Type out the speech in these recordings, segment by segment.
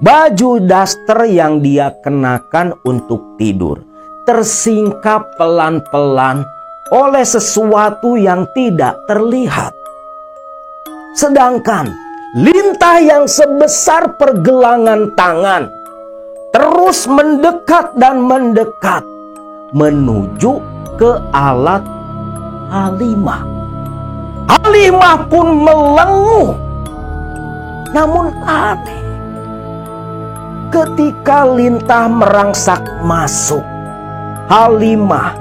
Baju daster yang dia kenakan untuk tidur tersingkap pelan-pelan oleh sesuatu yang tidak terlihat. Sedangkan lintah yang sebesar pergelangan tangan terus mendekat dan mendekat menuju ke alat Halimah. Halimah pun melenguh. Namun aneh, ketika lintah merangsak masuk, Halimah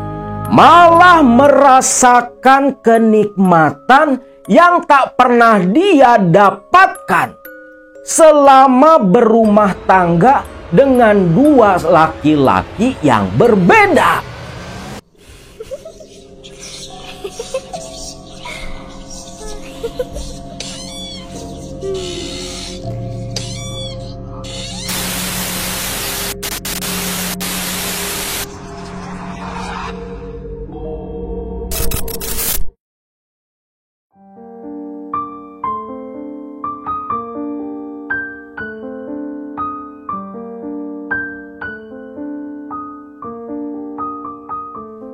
malah merasakan kenikmatan yang tak pernah dia dapatkan selama berumah tangga dengan dua laki-laki yang berbeda.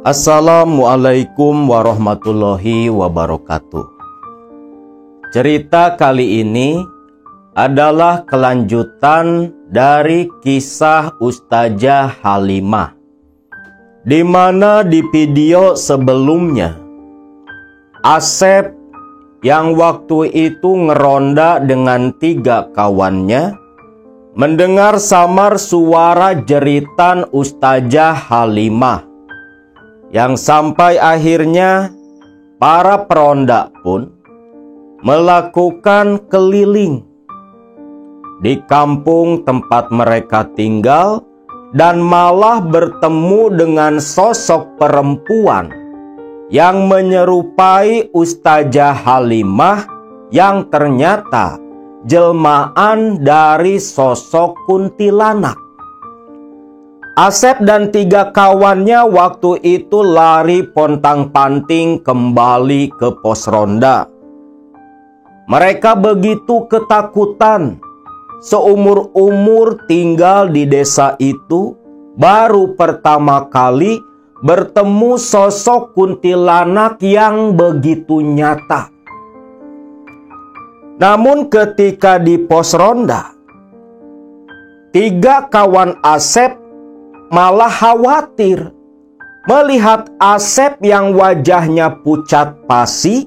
Assalamualaikum warahmatullahi wabarakatuh. Cerita kali ini adalah kelanjutan dari kisah Ustazah Halimah, di mana di video sebelumnya Asep yang waktu itu ngeronda dengan 3 kawannya mendengar samar suara jeritan Ustazah Halimah, yang sampai akhirnya para peronda pun melakukan keliling di kampung tempat mereka tinggal dan malah bertemu dengan sosok perempuan yang menyerupai Ustazah Halimah yang ternyata jelmaan dari sosok kuntilanak. Asep dan 3 kawannya waktu itu lari pontang-panting kembali ke pos ronda. Mereka begitu ketakutan. Seumur-umur tinggal di desa itu, baru pertama kali bertemu sosok kuntilanak yang begitu nyata. Namun ketika di pos ronda, 3 kawan Asep malah khawatir melihat Asep yang wajahnya pucat pasi,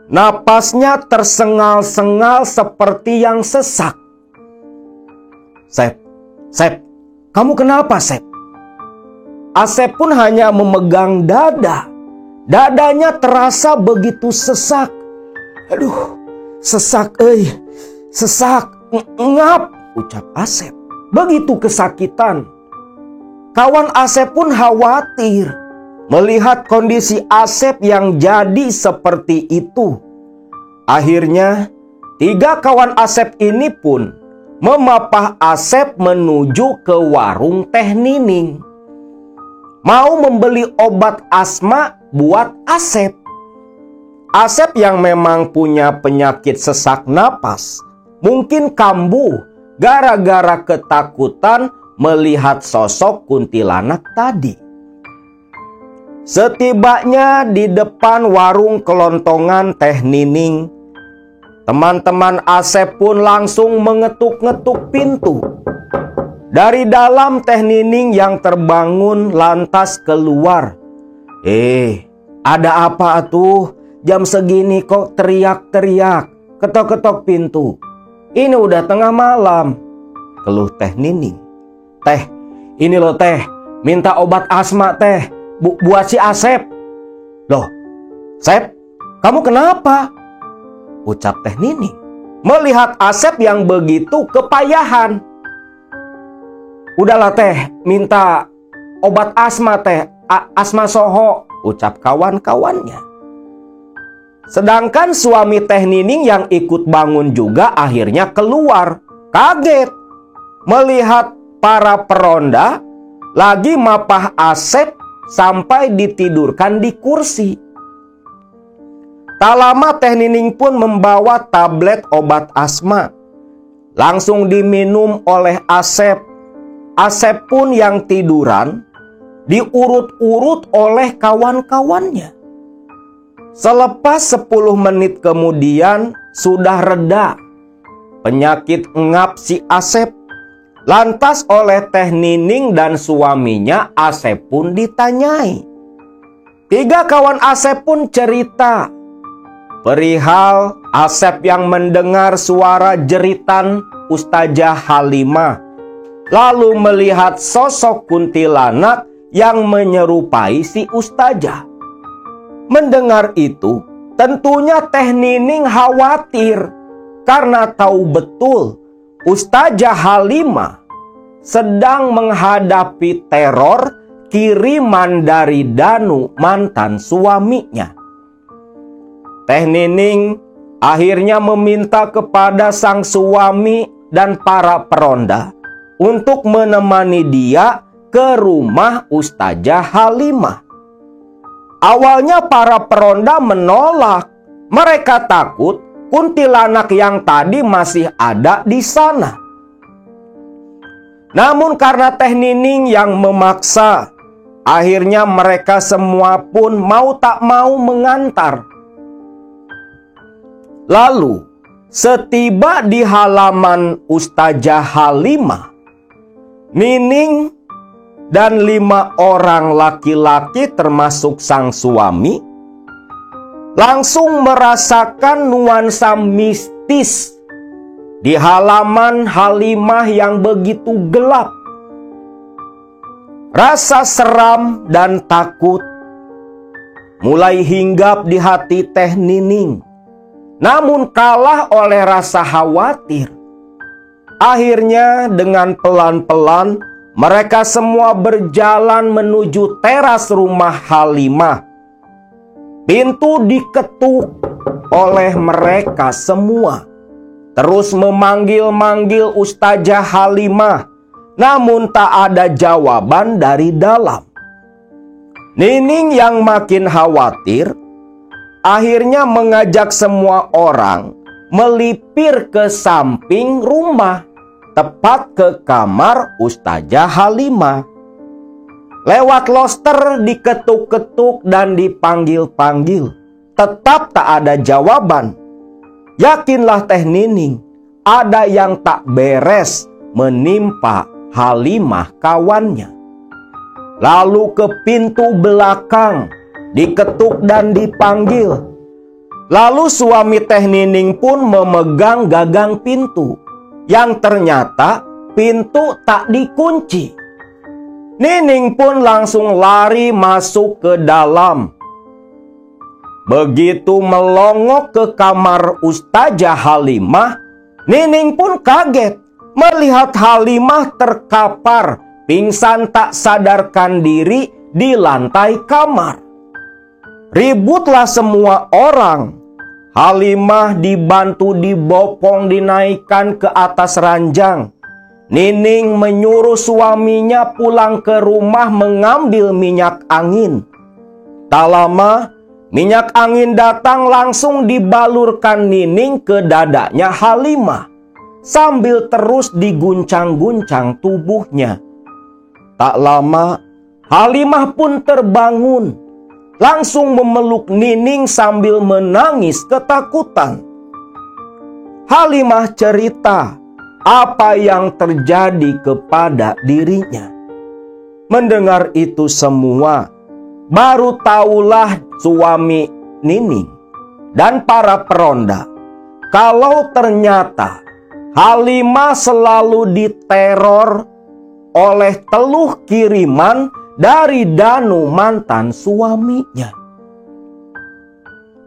napasnya tersengal-sengal seperti yang sesak. Sep, kamu kenapa, Sep? Asep pun hanya memegang dada. Dadanya terasa begitu sesak. Aduh, sesak, sesak, ngap, ucap Asep. Begitu kesakitan. Kawan Asep pun khawatir melihat kondisi Asep yang jadi seperti itu. Akhirnya 3 kawan Asep ini pun memapah Asep menuju ke warung Teh Nining, mau membeli obat asma buat Asep. Asep yang memang punya penyakit sesak napas mungkin kambuh gara-gara ketakutan melihat sosok kuntilanak tadi. Setibanya di depan warung kelontongan Teh Nining, teman-teman Asep pun langsung mengetuk-ngetuk pintu. Dari dalam Teh Nining yang terbangun lantas keluar. Ada apa tuh? Jam segini kok teriak-teriak, ketok-ketok pintu. Ini udah tengah malam, keluh Teh Nining. Teh, ini loh Teh, minta obat asma Teh, buat si Asep. Loh, Sep, kamu kenapa? Ucap Teh Nining melihat Asep yang begitu kepayahan. Udahlah Teh, minta obat asma Teh, asma soho, ucap kawan-kawannya. Sedangkan suami Teh Nining yang ikut bangun juga akhirnya keluar, kaget melihat para peronda lagi mapah Asep sampai ditidurkan di kursi. Tak lama Teh Nining pun membawa tablet obat asma. langsung diminum oleh Asep. Asep pun yang tiduran diurut-urut oleh kawan-kawannya. Selepas 10 menit kemudian sudah reda penyakit ngap si Asep. Lantas oleh Teh Nining dan suaminya Asep pun ditanyai. 3 kawan Asep pun cerita perihal Asep yang mendengar suara jeritan Ustazah Halimah, lalu melihat sosok kuntilanak yang menyerupai si Ustazah. Mendengar itu, tentunya Teh Nining khawatir karena tahu betul Ustazah Halimah sedang menghadapi teror kiriman dari Danu, mantan suaminya. Teh Nining akhirnya meminta kepada sang suami dan para peronda untuk menemani dia ke rumah Ustazah Halimah. Awalnya para peronda menolak. Mereka takut kuntilanak yang tadi masih ada di sana. Namun karena Teh Nining yang memaksa, akhirnya mereka semua pun mau tak mau mengantar. Lalu, setiba di halaman Ustazah Halimah, Nining dan 5 orang laki-laki termasuk sang suami langsung merasakan nuansa mistis di halaman Halimah yang begitu gelap. Rasa seram dan takut mulai hinggap di hati Teh Nining, namun kalah oleh rasa khawatir. Akhirnya dengan pelan-pelan mereka semua berjalan menuju teras rumah Halimah. Pintu diketuk oleh mereka semua. Terus memanggil-manggil Ustazah Halimah, namun tak ada jawaban dari dalam. Nining yang makin khawatir akhirnya mengajak semua orang melipir ke samping rumah, tepat ke kamar Ustazah Halimah. Lewat loster diketuk-ketuk dan dipanggil-panggil, tetap tak ada jawaban. Yakinlah Teh Nining, ada yang tak beres menimpa Halimah kawannya. Lalu ke pintu belakang diketuk dan dipanggil. Lalu suami Teh Nining pun memegang gagang pintu, yang ternyata pintu tak dikunci. Nining pun langsung lari masuk ke dalam. Begitu melongok ke kamar Ustazah Halimah, Nining pun kaget melihat Halimah terkapar pingsan tak sadarkan diri di lantai kamar. Ributlah semua orang. Halimah dibantu dibopong dinaikkan ke atas ranjang. Nining menyuruh suaminya pulang ke rumah mengambil minyak angin. Tak lama, minyak angin datang langsung dibalurkan Nining ke dadanya Halimah, sambil terus diguncang-guncang tubuhnya. Tak lama, Halimah pun terbangun, langsung memeluk Nining sambil menangis ketakutan. Halimah cerita apa yang terjadi kepada dirinya. Mendengar itu semua, baru tahulah suami Nining dan para peronda kalau ternyata Halimah selalu diteror oleh teluh kiriman dari Danu, mantan suaminya.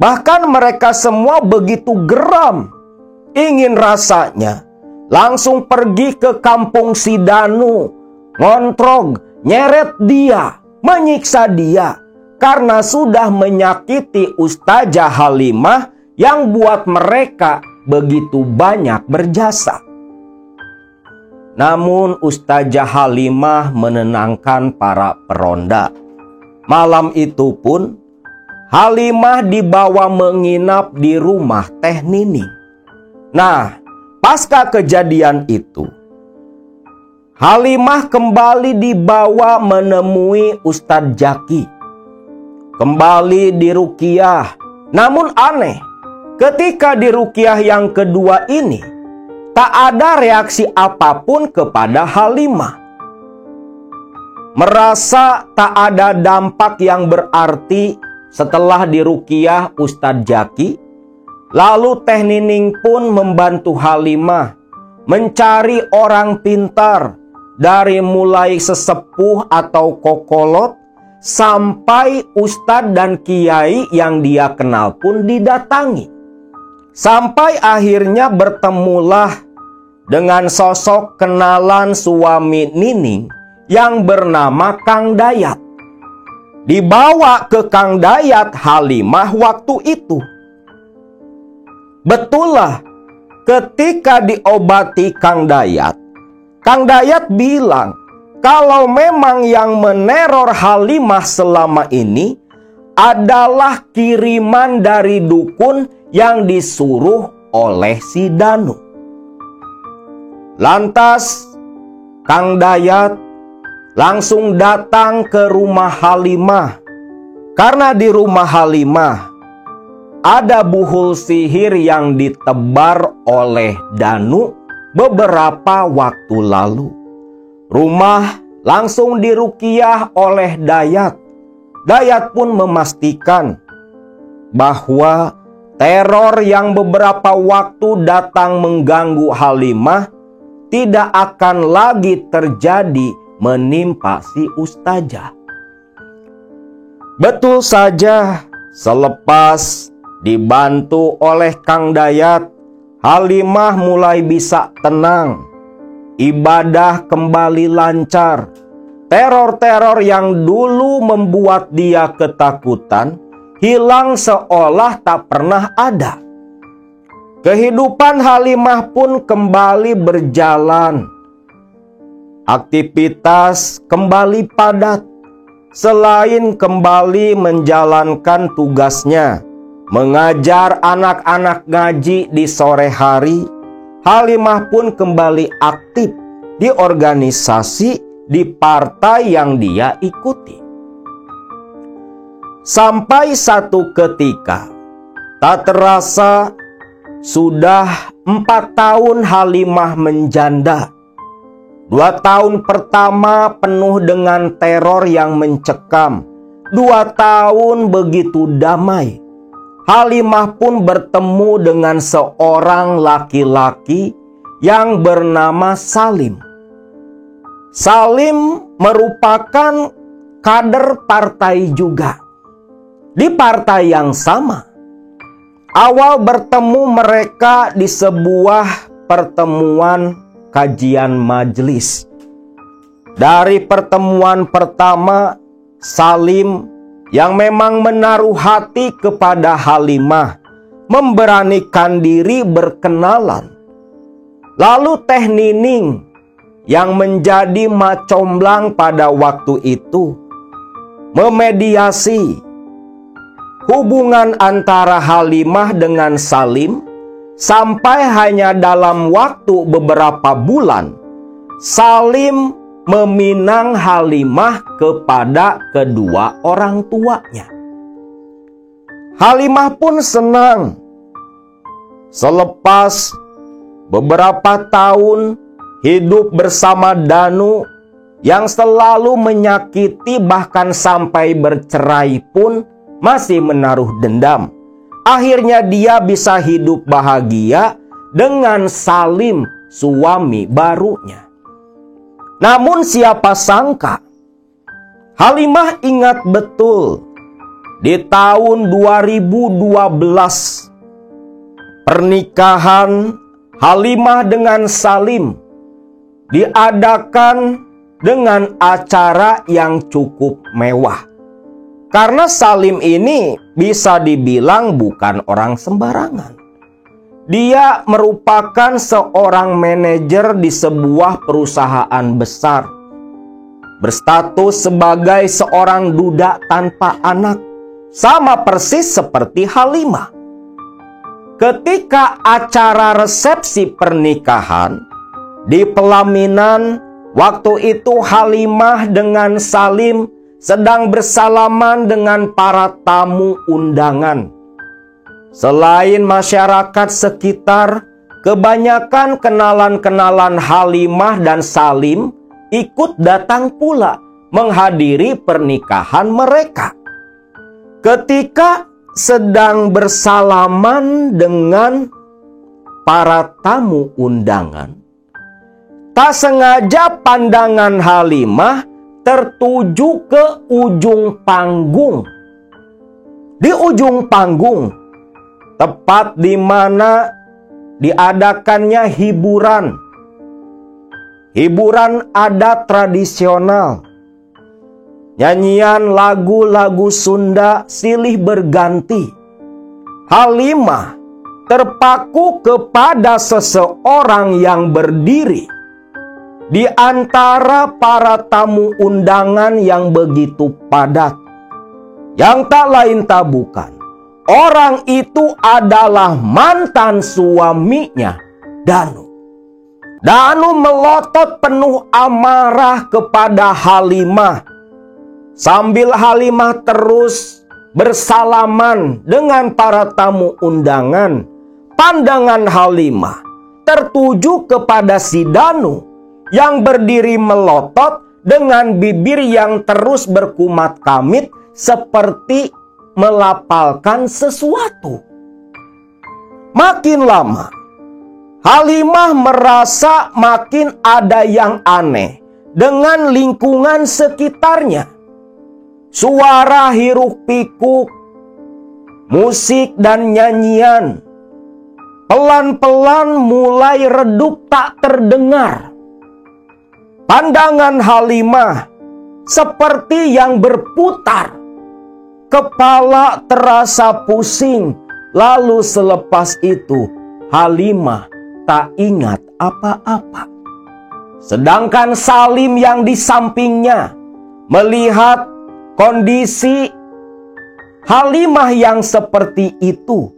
Bahkan mereka semua begitu geram, ingin rasanya langsung pergi ke kampung si Danu, ngontrog, nyeret dia, menyiksa dia, karena sudah menyakiti Ustazah Halimah yang buat mereka begitu banyak berjasa. Namun Ustazah Halimah menenangkan para peronda. Malam itu pun Halimah dibawa menginap di rumah Teh Nining. Nah, Pasca kejadian itu, Halimah kembali dibawa menemui Ustadz Jaki. Kembali diruqyah. Namun aneh, ketika diruqyah yang kedua ini, tak ada reaksi apapun kepada Halimah. Merasa tak ada dampak yang berarti setelah diruqyah Ustadz Jaki, lalu Teh Nining pun membantu Halimah mencari orang pintar, dari mulai sesepuh atau kokolot sampai ustadz dan kiai yang dia kenal pun didatangi. Sampai akhirnya bertemulah dengan sosok kenalan suami Nining yang bernama Kang Dayat. Dibawa ke Kang Dayat Halimah waktu itu. Betullah, ketika diobati Kang Dayat bilang kalau memang yang meneror Halimah selama ini adalah kiriman dari dukun yang disuruh oleh si Danu. Lantas Kang Dayat langsung datang ke rumah Halimah, karena di rumah Halimah ada buhul sihir yang ditebar oleh Danu beberapa waktu lalu. Rumah langsung diruqyah oleh Dayat. Dayat pun memastikan bahwa teror yang beberapa waktu datang mengganggu Halimah tidak akan lagi terjadi menimpa si ustazah. Betul saja, selepas dibantu oleh Kang Dayat, Halimah mulai bisa tenang. Ibadah kembali lancar. Teror-teror yang dulu membuat dia ketakutan hilang seolah tak pernah ada. Kehidupan Halimah pun kembali berjalan. Aktivitas kembali padat. Selain kembali menjalankan tugasnya mengajar anak-anak ngaji di sore hari, Halimah pun kembali aktif di organisasi di partai yang dia ikuti. Sampai satu ketika, tak terasa sudah 4 tahun Halimah menjanda. 2 tahun pertama penuh dengan teror yang mencekam. 2 tahun begitu damai. Halimah pun bertemu dengan seorang laki-laki yang bernama Salim. Salim merupakan kader partai juga. Di partai yang sama. Awal bertemu mereka di sebuah pertemuan kajian majelis. Dari pertemuan pertama, Salim yang memang menaruh hati kepada Halimah memberanikan diri berkenalan. Lalu Teh Nining yang menjadi macomblang pada waktu itu memediasi hubungan antara Halimah dengan Salim. Sampai hanya dalam waktu beberapa bulan, Salim meminang Halimah kepada kedua orang tuanya. Halimah pun senang. Selepas beberapa tahun hidup bersama Danu yang selalu menyakiti bahkan sampai bercerai pun masih menaruh dendam, akhirnya dia bisa hidup bahagia dengan Salim, suami barunya. Namun siapa sangka, Halimah ingat betul, di tahun 2012, pernikahan Halimah dengan Salim diadakan dengan acara yang cukup mewah. Karena Salim ini bisa dibilang bukan orang sembarangan. Dia merupakan seorang manajer di sebuah perusahaan besar, berstatus sebagai seorang duda tanpa anak, sama persis seperti Halimah. ketika acara resepsi pernikahan di pelaminan, waktu itu Halimah dengan Salim sedang bersalaman dengan para tamu undangan. Selain masyarakat sekitar, kebanyakan kenalan-kenalan Halimah dan Salim ikut datang pula menghadiri pernikahan mereka. Ketika sedang bersalaman dengan para tamu undangan, tak sengaja pandangan Halimah tertuju ke ujung panggung. Di ujung panggung, tepat di mana diadakannya hiburan adat tradisional. Nyanyian lagu-lagu Sunda silih berganti. Halimah terpaku kepada seseorang yang berdiri di antara para tamu undangan yang begitu padat. Yang tak lain tak bukan, orang itu adalah mantan suaminya, Danu. Danu melotot penuh amarah kepada Halimah. Sambil Halimah terus bersalaman dengan para tamu undangan, pandangan Halimah tertuju kepada si Danu yang berdiri melotot dengan bibir yang terus berkumat kamit seperti melapalkan sesuatu. Makin lama, Halimah merasa makin ada yang aneh dengan lingkungan sekitarnya. Suara hiruk-pikuk, musik dan nyanyian pelan-pelan mulai redup tak terdengar. Pandangan Halimah seperti yang berputar. Kepala terasa pusing. Lalu selepas itu Halimah tak ingat apa-apa. Sedangkan Salim yang di sampingnya melihat kondisi Halimah yang seperti itu,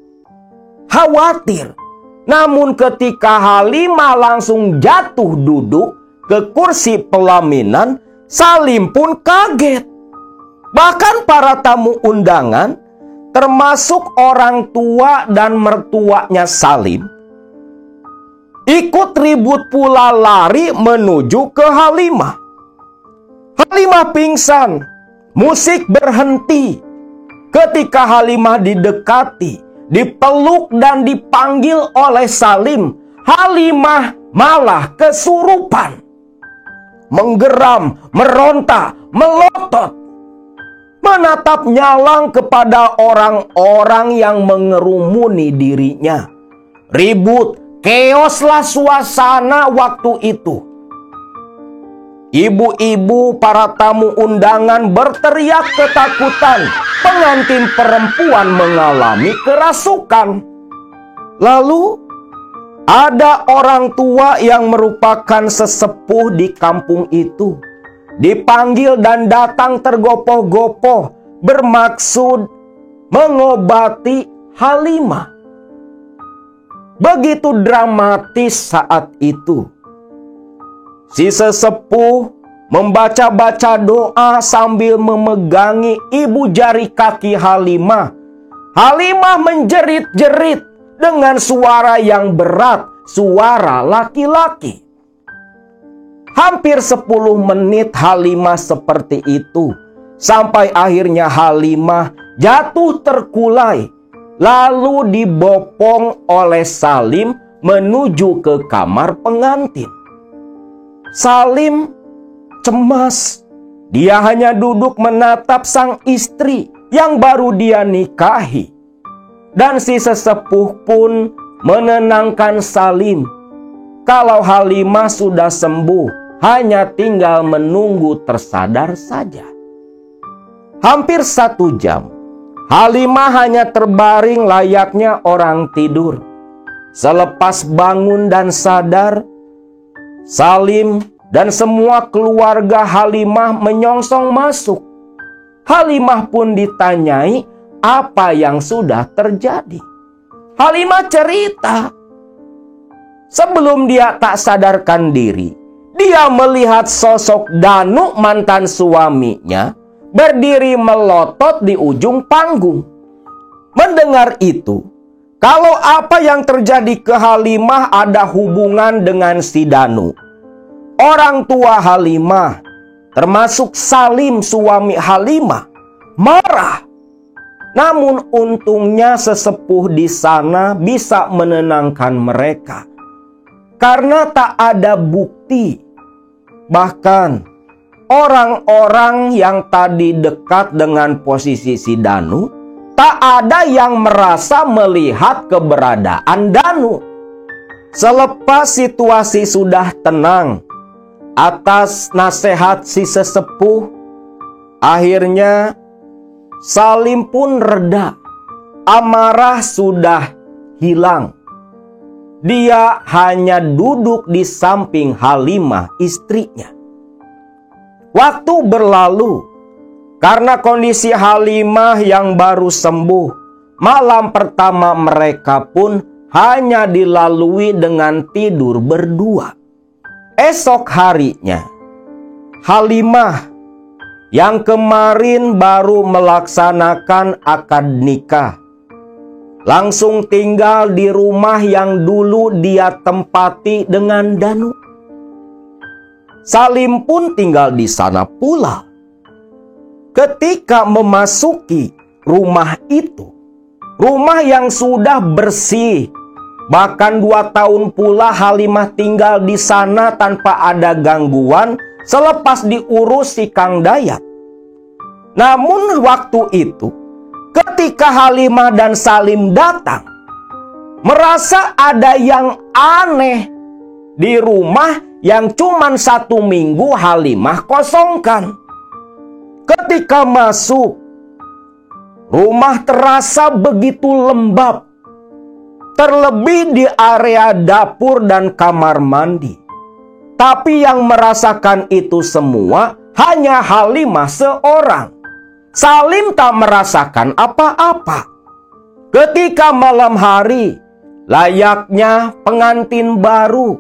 khawatir. Namun ketika Halimah langsung jatuh duduk ke kursi pelaminan, Salim pun kaget. Bahkan para tamu undangan, termasuk orang tua dan mertuanya Salim, ikut ribut pula lari menuju ke Halimah. Halimah pingsan, musik berhenti. Ketika Halimah didekati, dipeluk dan dipanggil oleh Salim, Halimah malah kesurupan. Menggeram, meronta, melotot, menatap nyalang kepada orang-orang yang mengerumuni dirinya. Ribut, keoslah suasana waktu itu. Ibu-ibu para tamu undangan berteriak ketakutan. Pengantin perempuan mengalami kerasukan. Lalu ada orang tua yang merupakan sesepuh di kampung itu dipanggil dan datang tergopoh-gopoh bermaksud mengobati Halimah. Begitu dramatis saat itu. Si sesepuh membaca-baca doa sambil memegangi ibu jari kaki Halimah. Halimah menjerit-jerit dengan suara yang berat, suara laki-laki. Hampir 10 menit Halimah seperti itu, sampai akhirnya Halimah jatuh terkulai, lalu dibopong oleh Salim menuju ke kamar pengantin. Salim cemas. Dia hanya duduk menatap sang istri yang baru dia nikahi. Dan si sesepuh pun menenangkan Salim. Kalau Halimah sudah sembuh, hanya tinggal menunggu tersadar saja. Hampir 1 jam, Halimah hanya terbaring layaknya orang tidur. Selepas bangun dan sadar, Salim dan semua keluarga Halimah menyongsong masuk. Halimah pun ditanyai apa yang sudah terjadi. Halimah cerita, sebelum dia tak sadarkan diri, dia melihat sosok Danu, mantan suaminya, berdiri melotot di ujung panggung. Mendengar itu, kalau apa yang terjadi ke Halimah ada hubungan dengan si Danu, orang tua Halimah, termasuk Salim suami Halimah, marah. Namun untungnya sesepuh di sana bisa menenangkan mereka, karena tak ada bukti. Bahkan orang-orang yang tadi dekat dengan posisi si Danu, tak ada yang merasa melihat keberadaan Danu. Selepas situasi sudah tenang, atas nasihat si sesepuh, akhirnya Salim pun reda. Amarah sudah hilang. Dia hanya duduk di samping Halimah, istrinya. Waktu berlalu. Karena kondisi Halimah yang baru sembuh, malam pertama mereka pun hanya dilalui dengan tidur berdua. Esok harinya, Halimah yang kemarin baru melaksanakan akad nikah, langsung tinggal di rumah yang dulu dia tempati dengan Danu. Salim pun tinggal di sana pula. Ketika memasuki rumah itu, rumah yang sudah bersih, bahkan 2 tahun pula Halimah tinggal di sana tanpa ada gangguan selepas diurus si Kang Dayat. Namun waktu itu, ketika Halimah dan Salim datang, merasa ada yang aneh di rumah yang cuman 1 minggu Halimah kosongkan. Ketika masuk, rumah terasa begitu lembab, terlebih di area dapur dan kamar mandi. Tapi yang merasakan itu semua hanya Halimah seorang. Salim tak merasakan apa-apa. Ketika malam hari, layaknya pengantin baru,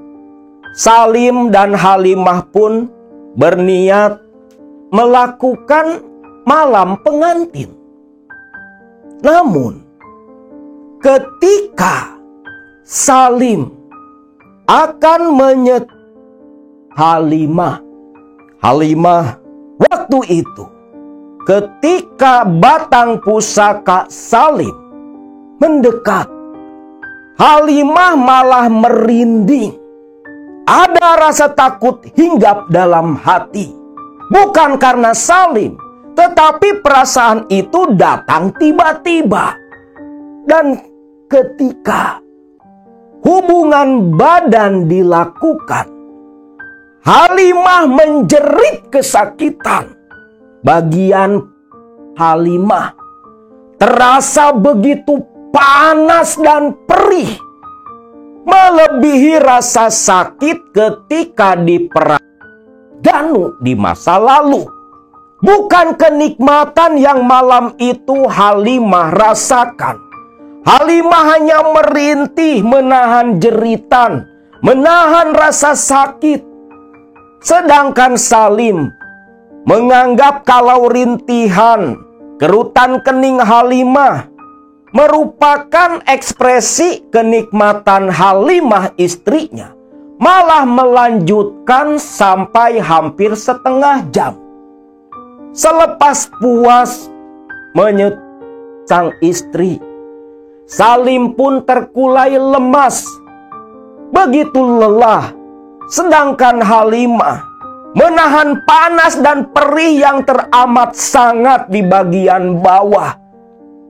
Salim dan Halimah pun berniat melakukan malam pengantin. Namun, ketika Salim akan Halimah waktu itu, ketika batang pusaka Salim mendekat, Halimah malah merinding. Ada rasa takut hinggap dalam hati. Bukan karena Salim, tetapi perasaan itu datang tiba-tiba. Dan ketika hubungan badan dilakukan, Halimah menjerit kesakitan. Bagian Halimah terasa begitu panas dan perih, melebihi rasa sakit ketika diperah Danu di masa lalu. Bukan kenikmatan yang malam itu Halimah rasakan. Halimah hanya merintih, menahan jeritan, menahan rasa sakit. Sedangkan Salim menganggap kalau rintihan, kerutan kening Halimah merupakan ekspresi kenikmatan Halimah istrinya, malah melanjutkan sampai hampir setengah jam. Selepas puas menyentuh sang istri, Salim pun terkulai lemas, begitu lelah. Sedangkan Halimah menahan panas dan perih yang teramat sangat di bagian bawah,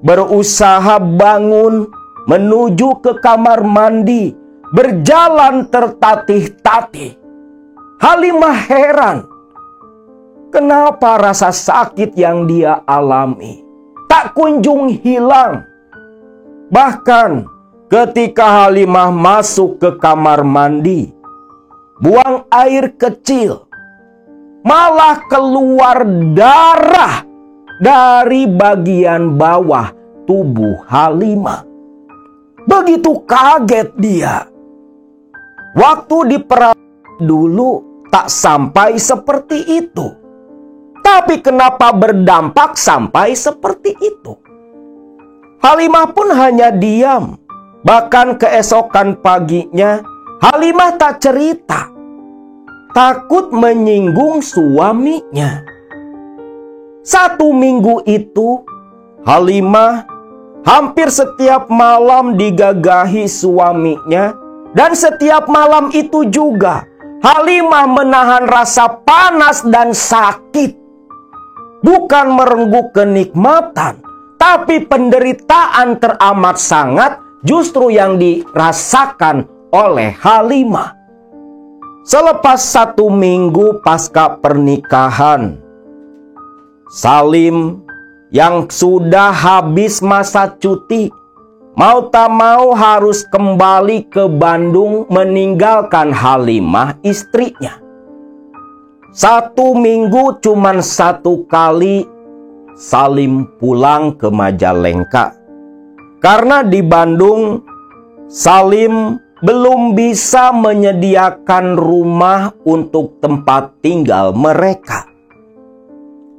berusaha bangun menuju ke kamar mandi, berjalan tertatih-tatih. Halimah heran, kenapa rasa sakit yang dia alami tak kunjung hilang. Bahkan ketika Halimah masuk ke kamar mandi, buang air kecil, malah keluar darah dari bagian bawah tubuh Halimah. Begitu kaget dia. Waktu di perang dulu tak sampai seperti itu. Tapi kenapa berdampak sampai seperti itu? Halimah pun hanya diam. Bahkan keesokan paginya Halimah tak cerita. Takut menyinggung suaminya. 1 minggu itu Halimah hampir setiap malam digagahi suaminya. Dan setiap malam itu juga Halimah menahan rasa panas dan sakit. Bukan merenggut kenikmatan, tapi penderitaan teramat sangat justru yang dirasakan oleh Halimah. Selepas 1 minggu pasca pernikahan, Salim yang sudah habis masa cuti, mau tak mau harus kembali ke Bandung meninggalkan Halimah istrinya. 1 minggu cuman 1 kali Salim pulang ke Majalengka. Karena di Bandung Salim belum bisa menyediakan rumah untuk tempat tinggal mereka.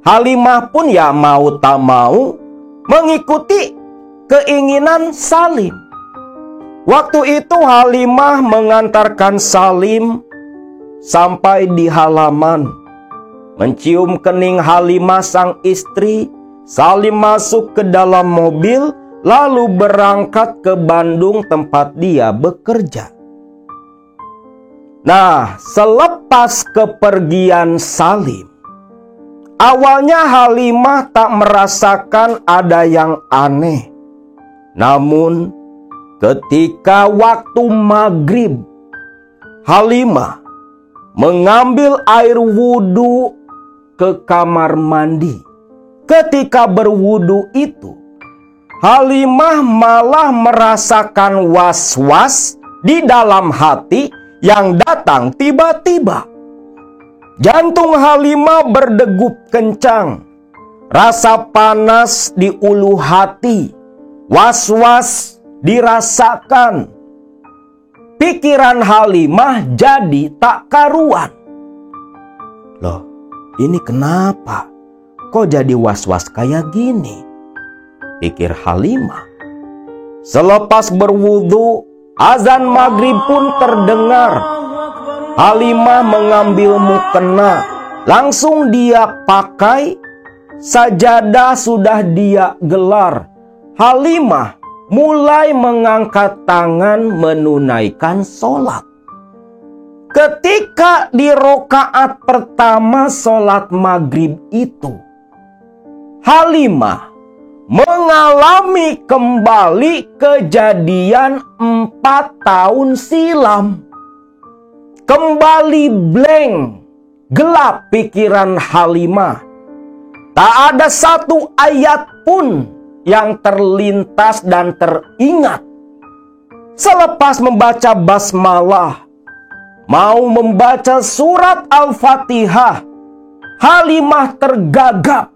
Halimah pun ya mau tak mau mengikuti keinginan Salim. Waktu itu Halimah mengantarkan Salim sampai di halaman. Mencium kening Halimah sang istri, Salim masuk ke dalam mobil lalu berangkat ke Bandung tempat dia bekerja. Nah, selepas kepergian Salim, awalnya Halimah tak merasakan ada yang aneh. Namun, ketika waktu maghrib, Halimah mengambil air wudhu ke kamar mandi. Ketika berwudhu itu, Halimah malah merasakan was-was di dalam hati yang datang tiba-tiba. Jantung Halimah berdegup kencang. Rasa panas di ulu hati, was-was dirasakan. Pikiran Halimah jadi tak karuan. Loh, ini kenapa? Kok jadi was-was kayak gini? Pikir Halimah. Selepas berwudu, azan maghrib pun terdengar. Halimah mengambil mukena, langsung dia pakai. Sajadah sudah dia gelar. Halimah mulai mengangkat tangan menunaikan sholat. Ketika di rokaat pertama sholat maghrib itu, Halimah mengalami kembali kejadian 4 tahun silam. Kembali blank, gelap pikiran Halimah. Tak ada satu ayat pun yang terlintas dan teringat. Selepas membaca basmalah, mau membaca surat Al-Fatihah, Halimah tergagap,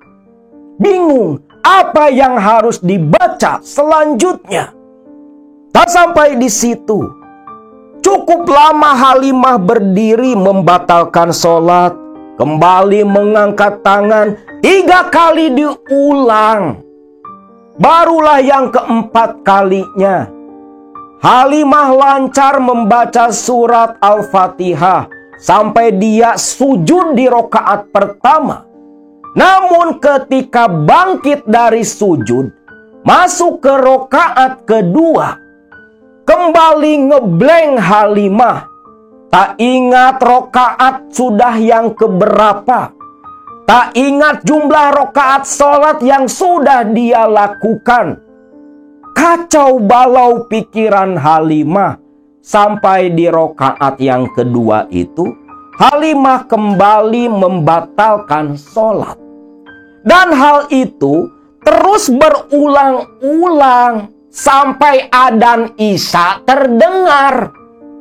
bingung apa yang harus dibaca selanjutnya. Tak sampai di situ, cukup lama Halimah berdiri membatalkan sholat, kembali mengangkat tangan 3 kali diulang. Barulah yang keempat kalinya, Halimah lancar membaca surat Al-Fatihah sampai dia sujud di rokaat pertama. Namun ketika bangkit dari sujud, masuk ke rokaat kedua, kembali ngeblank Halimah. Tak ingat rokaat sudah yang keberapa. Tak ingat jumlah rokaat sholat yang sudah dia lakukan. Kacau balau pikiran Halimah. Sampai di rokaat yang kedua itu, Halimah kembali membatalkan sholat. Dan hal itu terus berulang-ulang sampai adzan Isya terdengar.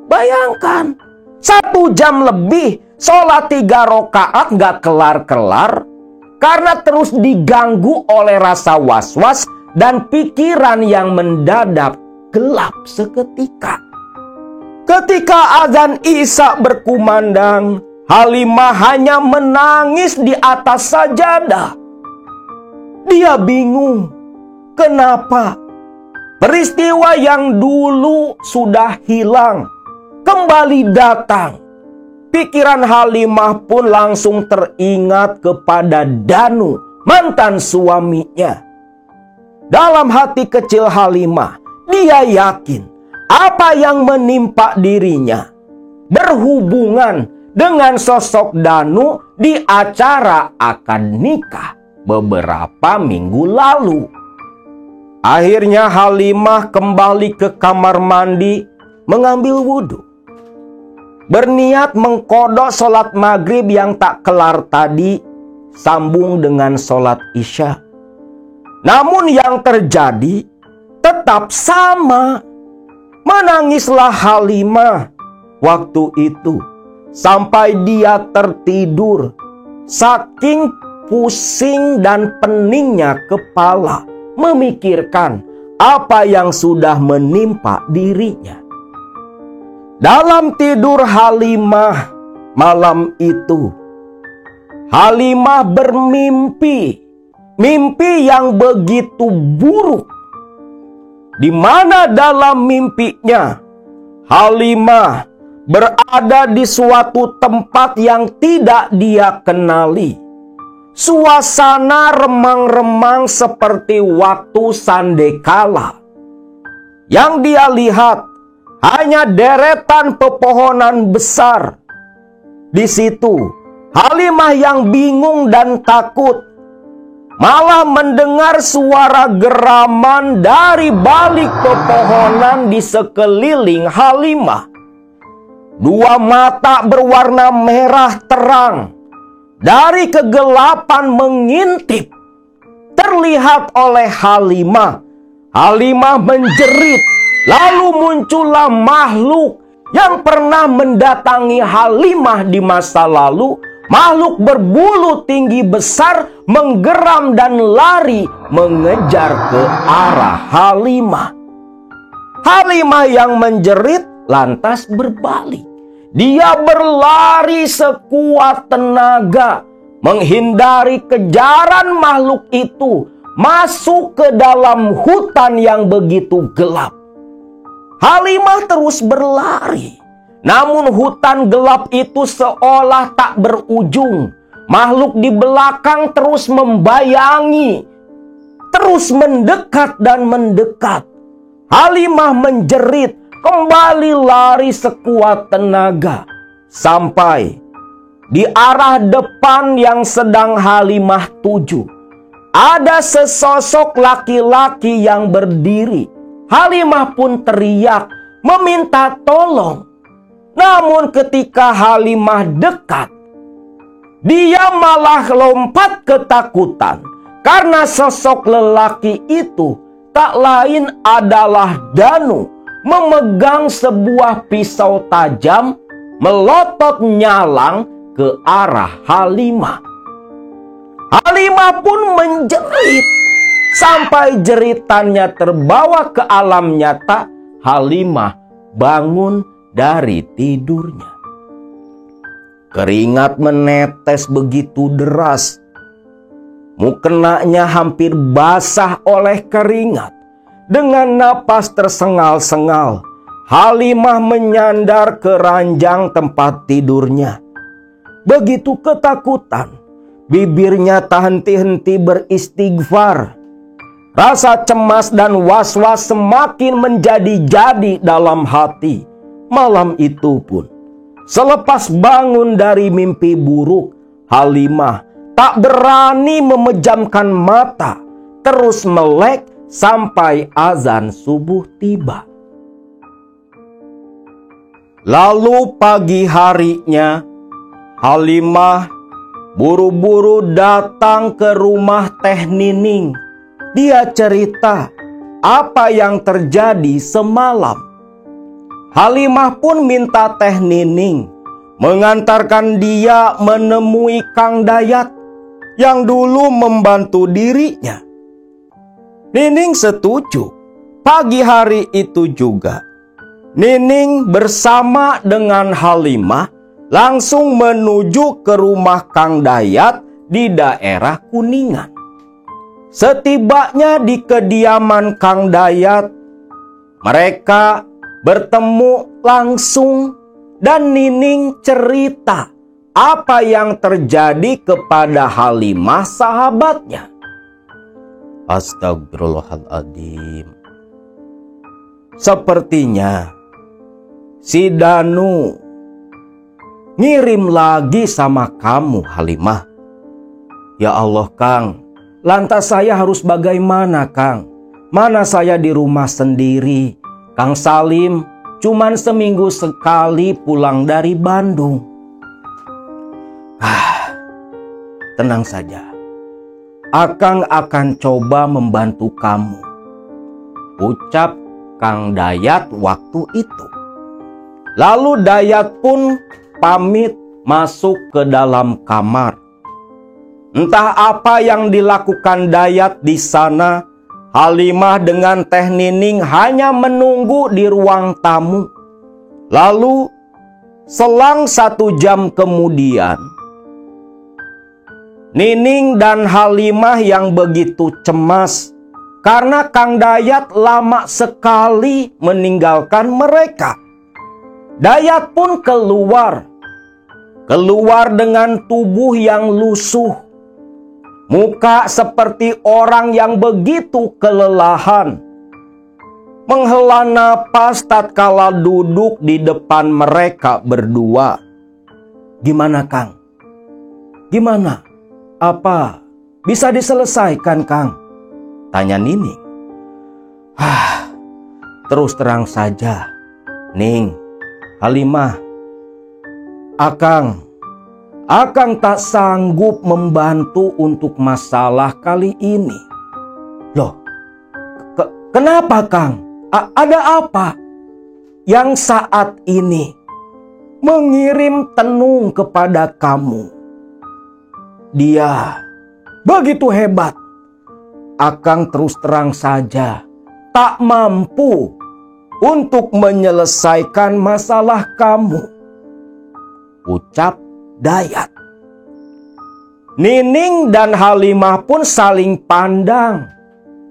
Bayangkan, 1 jam lebih sholat 3 rokaat gak kelar-kelar karena terus diganggu oleh rasa was-was dan pikiran yang mendadak gelap seketika. Ketika azan Isya berkumandang, Halimah hanya menangis di atas sajadah. Dia bingung, kenapa peristiwa yang dulu sudah hilang kembali datang. Pikiran Halimah pun langsung teringat kepada Danu, mantan suaminya. Dalam hati kecil Halimah, dia yakin apa yang menimpa dirinya berhubungan dengan sosok Danu di acara akad nikah beberapa minggu lalu. Akhirnya Halimah kembali ke kamar mandi mengambil wudhu. Berniat mengkodok sholat maghrib yang tak kelar tadi, sambung dengan sholat Isya. Namun yang terjadi tetap sama. Menangislah Halimah waktu itu sampai dia tertidur, saking pusing dan peningnya kepala memikirkan apa yang sudah menimpa dirinya. Dalam tidur Halimah malam itu, Halimah bermimpi, mimpi yang begitu buruk, di mana dalam mimpinya Halimah berada di suatu tempat yang tidak dia kenali. Suasana remang-remang seperti waktu sandekala. Yang dia lihat hanya deretan pepohonan besar. Di situ Halimah yang bingung dan takut malah mendengar suara geraman dari balik pepohonan di sekeliling Halimah. Dua mata berwarna merah terang dari kegelapan mengintip. Terlihat oleh Halimah. Halimah menjerit. Lalu muncullah makhluk yang pernah mendatangi Halimah di masa lalu. Makhluk berbulu tinggi besar menggeram dan lari mengejar ke arah Halimah. Halimah yang menjerit lantas berbalik. Dia berlari sekuat tenaga menghindari kejaran makhluk itu, masuk ke dalam hutan yang begitu gelap. Halimah terus berlari. Namun hutan gelap itu seolah tak berujung. Makhluk di belakang terus membayangi, terus mendekat dan mendekat. Halimah menjerit, kembali lari sekuat tenaga. Sampai di arah depan yang sedang Halimah tuju, ada sesosok laki-laki yang berdiri. Halimah pun teriak, meminta tolong. Namun ketika Halimah dekat, dia malah lompat ketakutan karena sosok lelaki itu tak lain adalah Danu, memegang sebuah pisau tajam melotot nyalang ke arah Halimah. Halimah pun menjerit sampai jeritannya terbawa ke alam nyata. Halimah bangun dari tidurnya. Keringat menetes begitu deras. Mukenanya hampir basah oleh keringat. Dengan napas tersengal-sengal, Halimah menyandar ke ranjang tempat tidurnya. Begitu ketakutan, bibirnya tak henti-henti beristighfar. Rasa cemas dan was-was semakin menjadi-jadi dalam hati. Malam itu pun, selepas bangun dari mimpi buruk, Halimah tak berani memejamkan mata, terus melek sampai azan subuh tiba. Lalu pagi harinya, Halimah buru-buru datang ke rumah Teh Nining. Dia cerita apa yang terjadi semalam. Halimah pun minta Teh Nining mengantarkan dia menemui Kang Dayat yang dulu membantu dirinya. Nining setuju. Pagi hari itu juga, Nining bersama dengan Halimah langsung menuju ke rumah Kang Dayat di daerah Kuningan. Setibanya di kediaman Kang Dayat, mereka bertemu langsung dan Nining cerita apa yang terjadi kepada Halimah sahabatnya. Astagfirullahaladzim. Sepertinya si Danu ngirim lagi sama kamu, Halimah. Ya Allah, Kang, lantas saya harus bagaimana, Kang? Mana saya di rumah sendiri. Kang Salim cuman seminggu sekali pulang dari Bandung. Tenang saja. Akang akan coba membantu kamu, ucap Kang Dayat waktu itu. Lalu Dayat pun pamit masuk ke dalam kamar. Entah apa yang dilakukan Dayat di sana, Halimah dengan Teh Nining hanya menunggu di ruang tamu. Lalu selang 1 jam kemudian, Nining dan Halimah yang begitu cemas karena Kang Dayat lama sekali meninggalkan mereka. Dayat pun keluar dengan tubuh yang lusuh, muka seperti orang yang begitu kelelahan, menghela napas tatkala duduk di depan mereka berdua. Gimana, Kang? Gimana? Apa bisa diselesaikan, Kang? Tanya Nining. Terus terang saja, Ning, Halimah, Akang tak sanggup membantu untuk masalah kali ini. Loh, kenapa, Kang? Ada apa yang saat ini mengirim Tenung kepada kamu? Dia begitu hebat. Akang terus terang saja tak mampu untuk menyelesaikan masalah kamu, ucap Dayat. Nining dan Halimah pun saling pandang,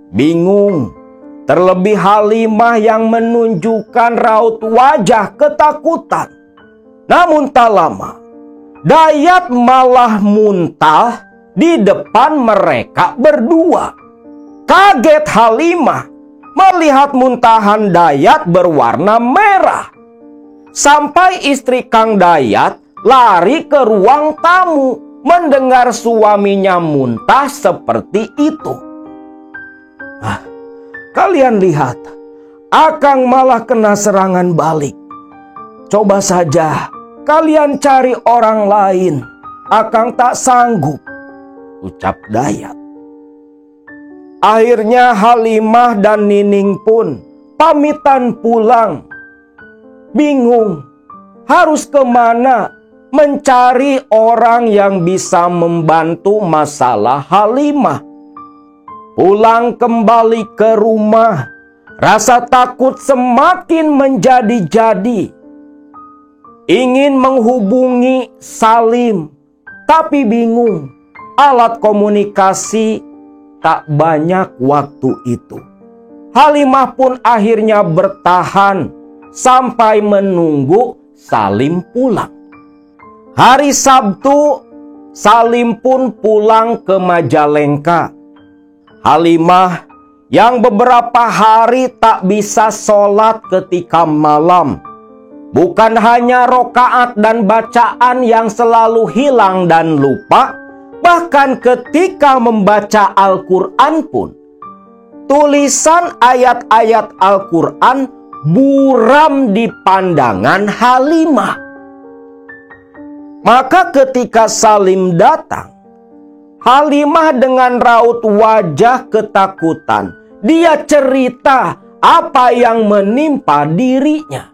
bingung. Terlebih Halimah yang menunjukkan raut wajah ketakutan. Namun tak lama, Dayat malah muntah di depan mereka berdua. Kaget Halimah melihat muntahan Dayat berwarna merah. Sampai istri Kang Dayat lari ke ruang tamu mendengar suaminya muntah seperti itu. Kalian lihat, Akang malah kena serangan balik. Coba saja kalian cari orang lain. Akang tak sanggup, ucap Dayat. Akhirnya Halimah dan Nining pun pamitan pulang. Bingung harus kemana mencari orang yang bisa membantu masalah Halimah. Pulang kembali ke rumah, rasa takut semakin menjadi-jadi. Ingin menghubungi Salim, tapi bingung. Alat komunikasi tak banyak waktu itu. Halimah pun akhirnya bertahan sampai menunggu Salim pulang. Hari Sabtu, Salim pun pulang ke Majalengka. Halimah yang beberapa hari tak bisa sholat ketika malam. Bukan hanya rokaat dan bacaan yang selalu hilang dan lupa, bahkan ketika membaca Al-Quran pun, tulisan ayat-ayat Al-Quran buram di pandangan Halimah. Maka ketika Salim datang, Halimah dengan raut wajah ketakutan, dia cerita apa yang menimpa dirinya.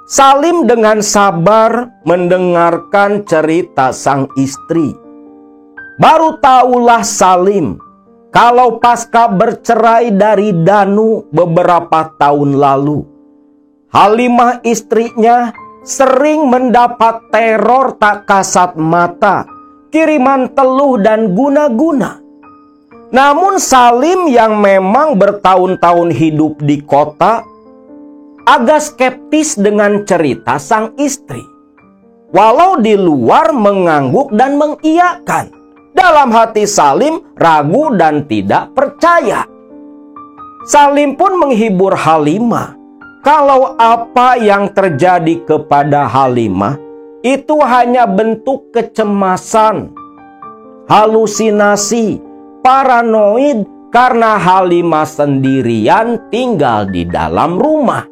Salim dengan sabar mendengarkan cerita sang istri. Baru tahulah Salim kalau pasca bercerai dari Danu beberapa tahun lalu, Halimah istrinya sering mendapat teror tak kasat mata, kiriman teluh dan guna-guna. Namun Salim yang memang bertahun-tahun hidup di kota agak skeptis dengan cerita sang istri. Walau di luar mengangguk dan mengiyakan, dalam hati Salim ragu dan tidak percaya. Salim pun menghibur Halimah kalau apa yang terjadi kepada Halimah itu hanya bentuk kecemasan, halusinasi, paranoid karena Halimah sendirian tinggal di dalam rumah.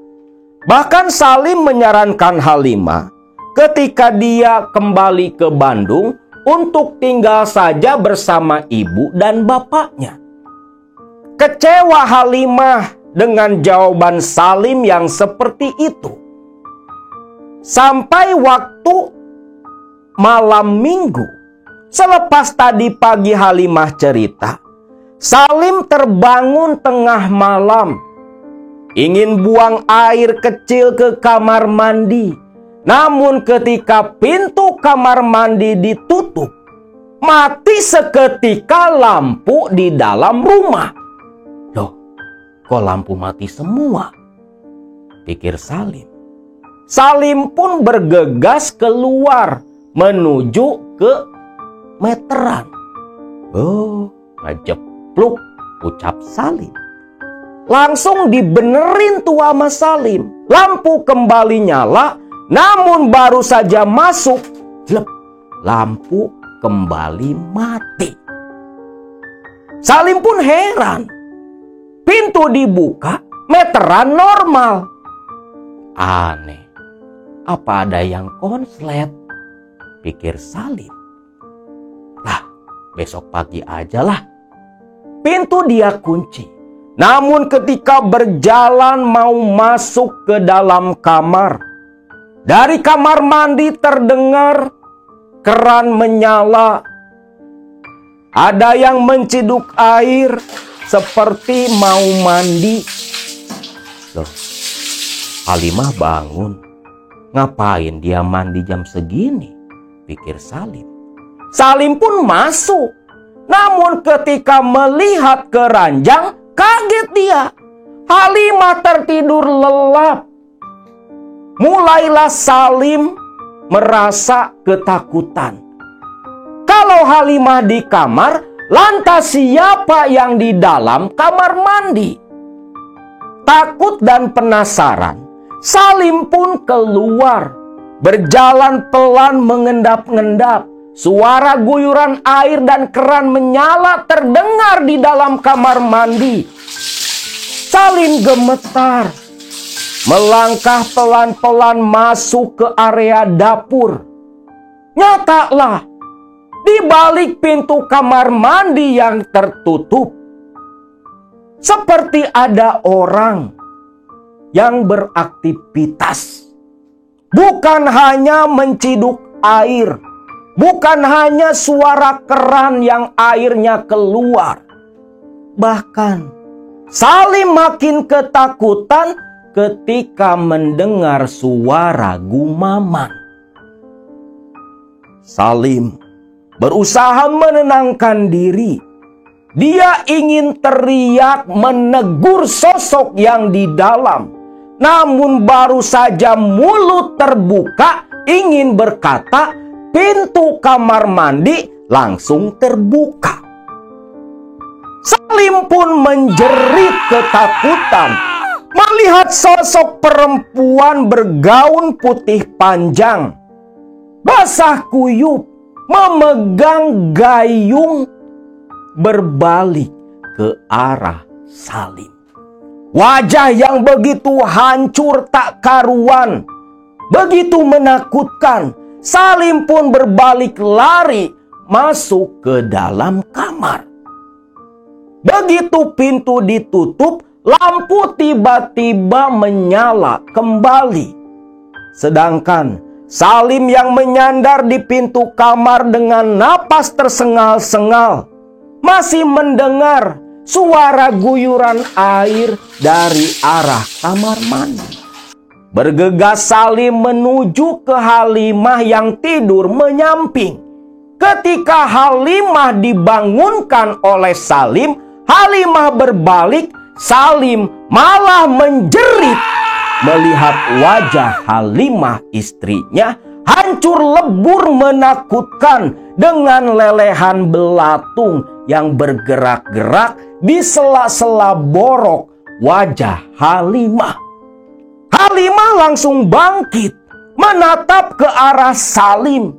Bahkan Salim menyarankan Halimah ketika dia kembali ke Bandung untuk tinggal saja bersama ibu dan bapaknya. Kecewa Halimah dengan jawaban Salim yang seperti itu. Sampai waktu malam minggu, selepas tadi pagi Halimah cerita, Salim terbangun tengah malam, ingin buang air kecil ke kamar mandi. Namun ketika pintu kamar mandi ditutup, mati seketika lampu di dalam rumah. Loh, kok lampu mati semua? Pikir Salim. Salim pun bergegas keluar menuju ke meteran. Oh, ngejepluk, ucap Salim. Langsung dibenerin tuh sama Salim. Lampu kembali nyala, namun baru saja masuk, jelep, lampu kembali mati. Salim pun heran. Pintu dibuka, meteran normal. Aneh, apa ada yang konslet? Pikir Salim. Lah, besok pagi aja lah. Pintu dia kunci. Namun ketika berjalan mau masuk ke dalam kamar, dari kamar mandi terdengar keran menyala. Ada yang menciduk air seperti mau mandi. Loh, Halimah bangun. Ngapain dia mandi jam segini? Pikir Salim. Salim pun masuk. Namun ketika melihat keranjang, kaget dia. Halimah tertidur lelap. Mulailah Salim merasa ketakutan. Kalau Halimah di kamar, lantas siapa yang di dalam kamar mandi? Takut dan penasaran, Salim pun keluar. Berjalan pelan mengendap-endap. Suara guyuran air dan keran menyala terdengar di dalam kamar mandi. Salim gemetar. Melangkah pelan-pelan masuk ke area dapur. Nyatalah, di balik pintu kamar mandi yang tertutup, seperti ada orang yang beraktivitas. Bukan hanya menciduk air, bukan hanya suara keran yang airnya keluar. Bahkan Salim makin ketakutan ketika mendengar suara gumaman. Salim berusaha menenangkan diri. Dia ingin teriak menegur sosok yang di dalam. Namun baru saja mulut terbuka ingin berkata, pintu kamar mandi langsung terbuka. Salim pun menjerit ketakutan melihat sosok perempuan bergaun putih panjang, basah kuyup, memegang gayung, berbalik ke arah Salim. Wajah yang begitu hancur tak karuan, begitu menakutkan. Salim pun berbalik lari masuk ke dalam kamar. Begitu pintu ditutup, lampu tiba-tiba menyala kembali. Sedangkan Salim yang menyandar di pintu kamar dengan napas tersengal-sengal masih mendengar suara guyuran air dari arah kamar mandi. Bergegas Salim menuju ke Halimah yang tidur menyamping. Ketika Halimah dibangunkan oleh Salim, Halimah berbalik, Salim malah menjerit melihat wajah Halimah istrinya hancur lebur menakutkan dengan lelehan belatung yang bergerak-gerak di sela-sela borok wajah Halimah. Halimah langsung bangkit menatap ke arah Salim.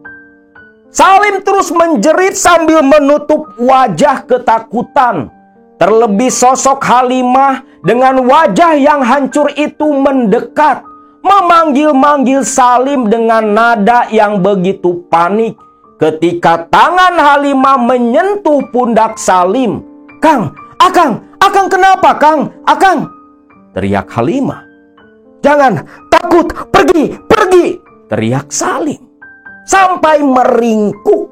Salim terus menjerit sambil menutup wajah ketakutan. Terlebih sosok Halimah dengan wajah yang hancur itu mendekat, memanggil-manggil Salim dengan nada yang begitu panik. Ketika tangan Halimah menyentuh pundak Salim. "Kang, Akang kenapa Kang? Akang!" teriak Halimah. "Jangan, takut, pergi, teriak Salim. Sampai meringkuk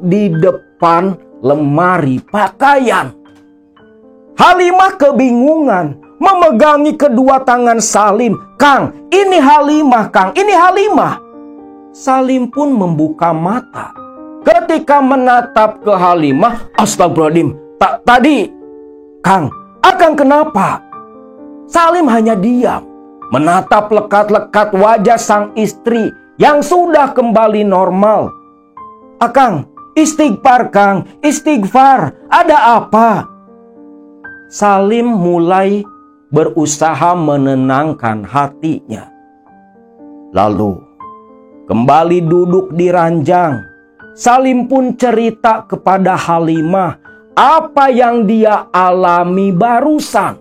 di depan lemari pakaian. Halimah kebingungan memegangi kedua tangan Salim. "Kang, ini Halimah, Kang, ini Halimah." Salim pun membuka mata. Ketika menatap ke Halimah, "Astagfirullahaladzim, tadi, Kang, Akang kenapa?" Salim hanya diam, menatap lekat-lekat wajah sang istri yang sudah kembali normal. "Akang, istighfar Kang, istighfar, ada apa?" Salim mulai berusaha menenangkan hatinya. Lalu kembali duduk di ranjang. Salim pun cerita kepada Halimah apa yang dia alami barusan.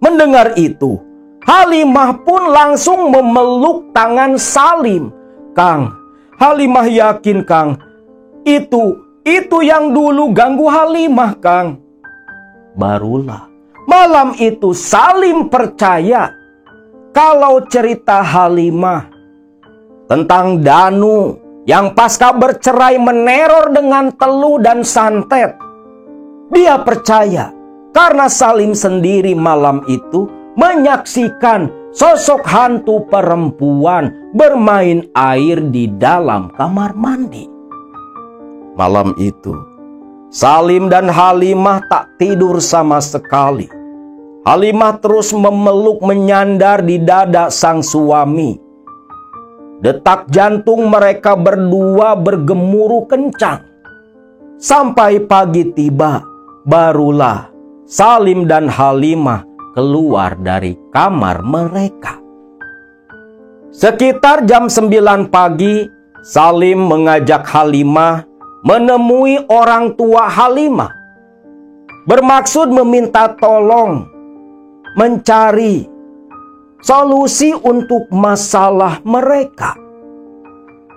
Mendengar itu, Halimah pun langsung memeluk tangan Salim. "Kang, Halimah yakin Kang, itu yang dulu ganggu Halimah Kang." Barulah malam itu Salim percaya kalau cerita Halimah tentang Danu yang pasca bercerai meneror dengan teluh dan santet. Dia percaya karena Salim sendiri malam itu menyaksikan sosok hantu perempuan bermain air di dalam kamar mandi. Malam itu Salim dan Halimah tak tidur sama sekali. Halimah terus memeluk menyandar di dada sang suami. Detak jantung mereka berdua bergemuruh kencang. Sampai pagi tiba, barulah Salim dan Halimah keluar dari kamar mereka. Sekitar jam 9 pagi, Salim mengajak Halimah menemui orang tua Halimah. Bermaksud meminta tolong mencari solusi untuk masalah mereka.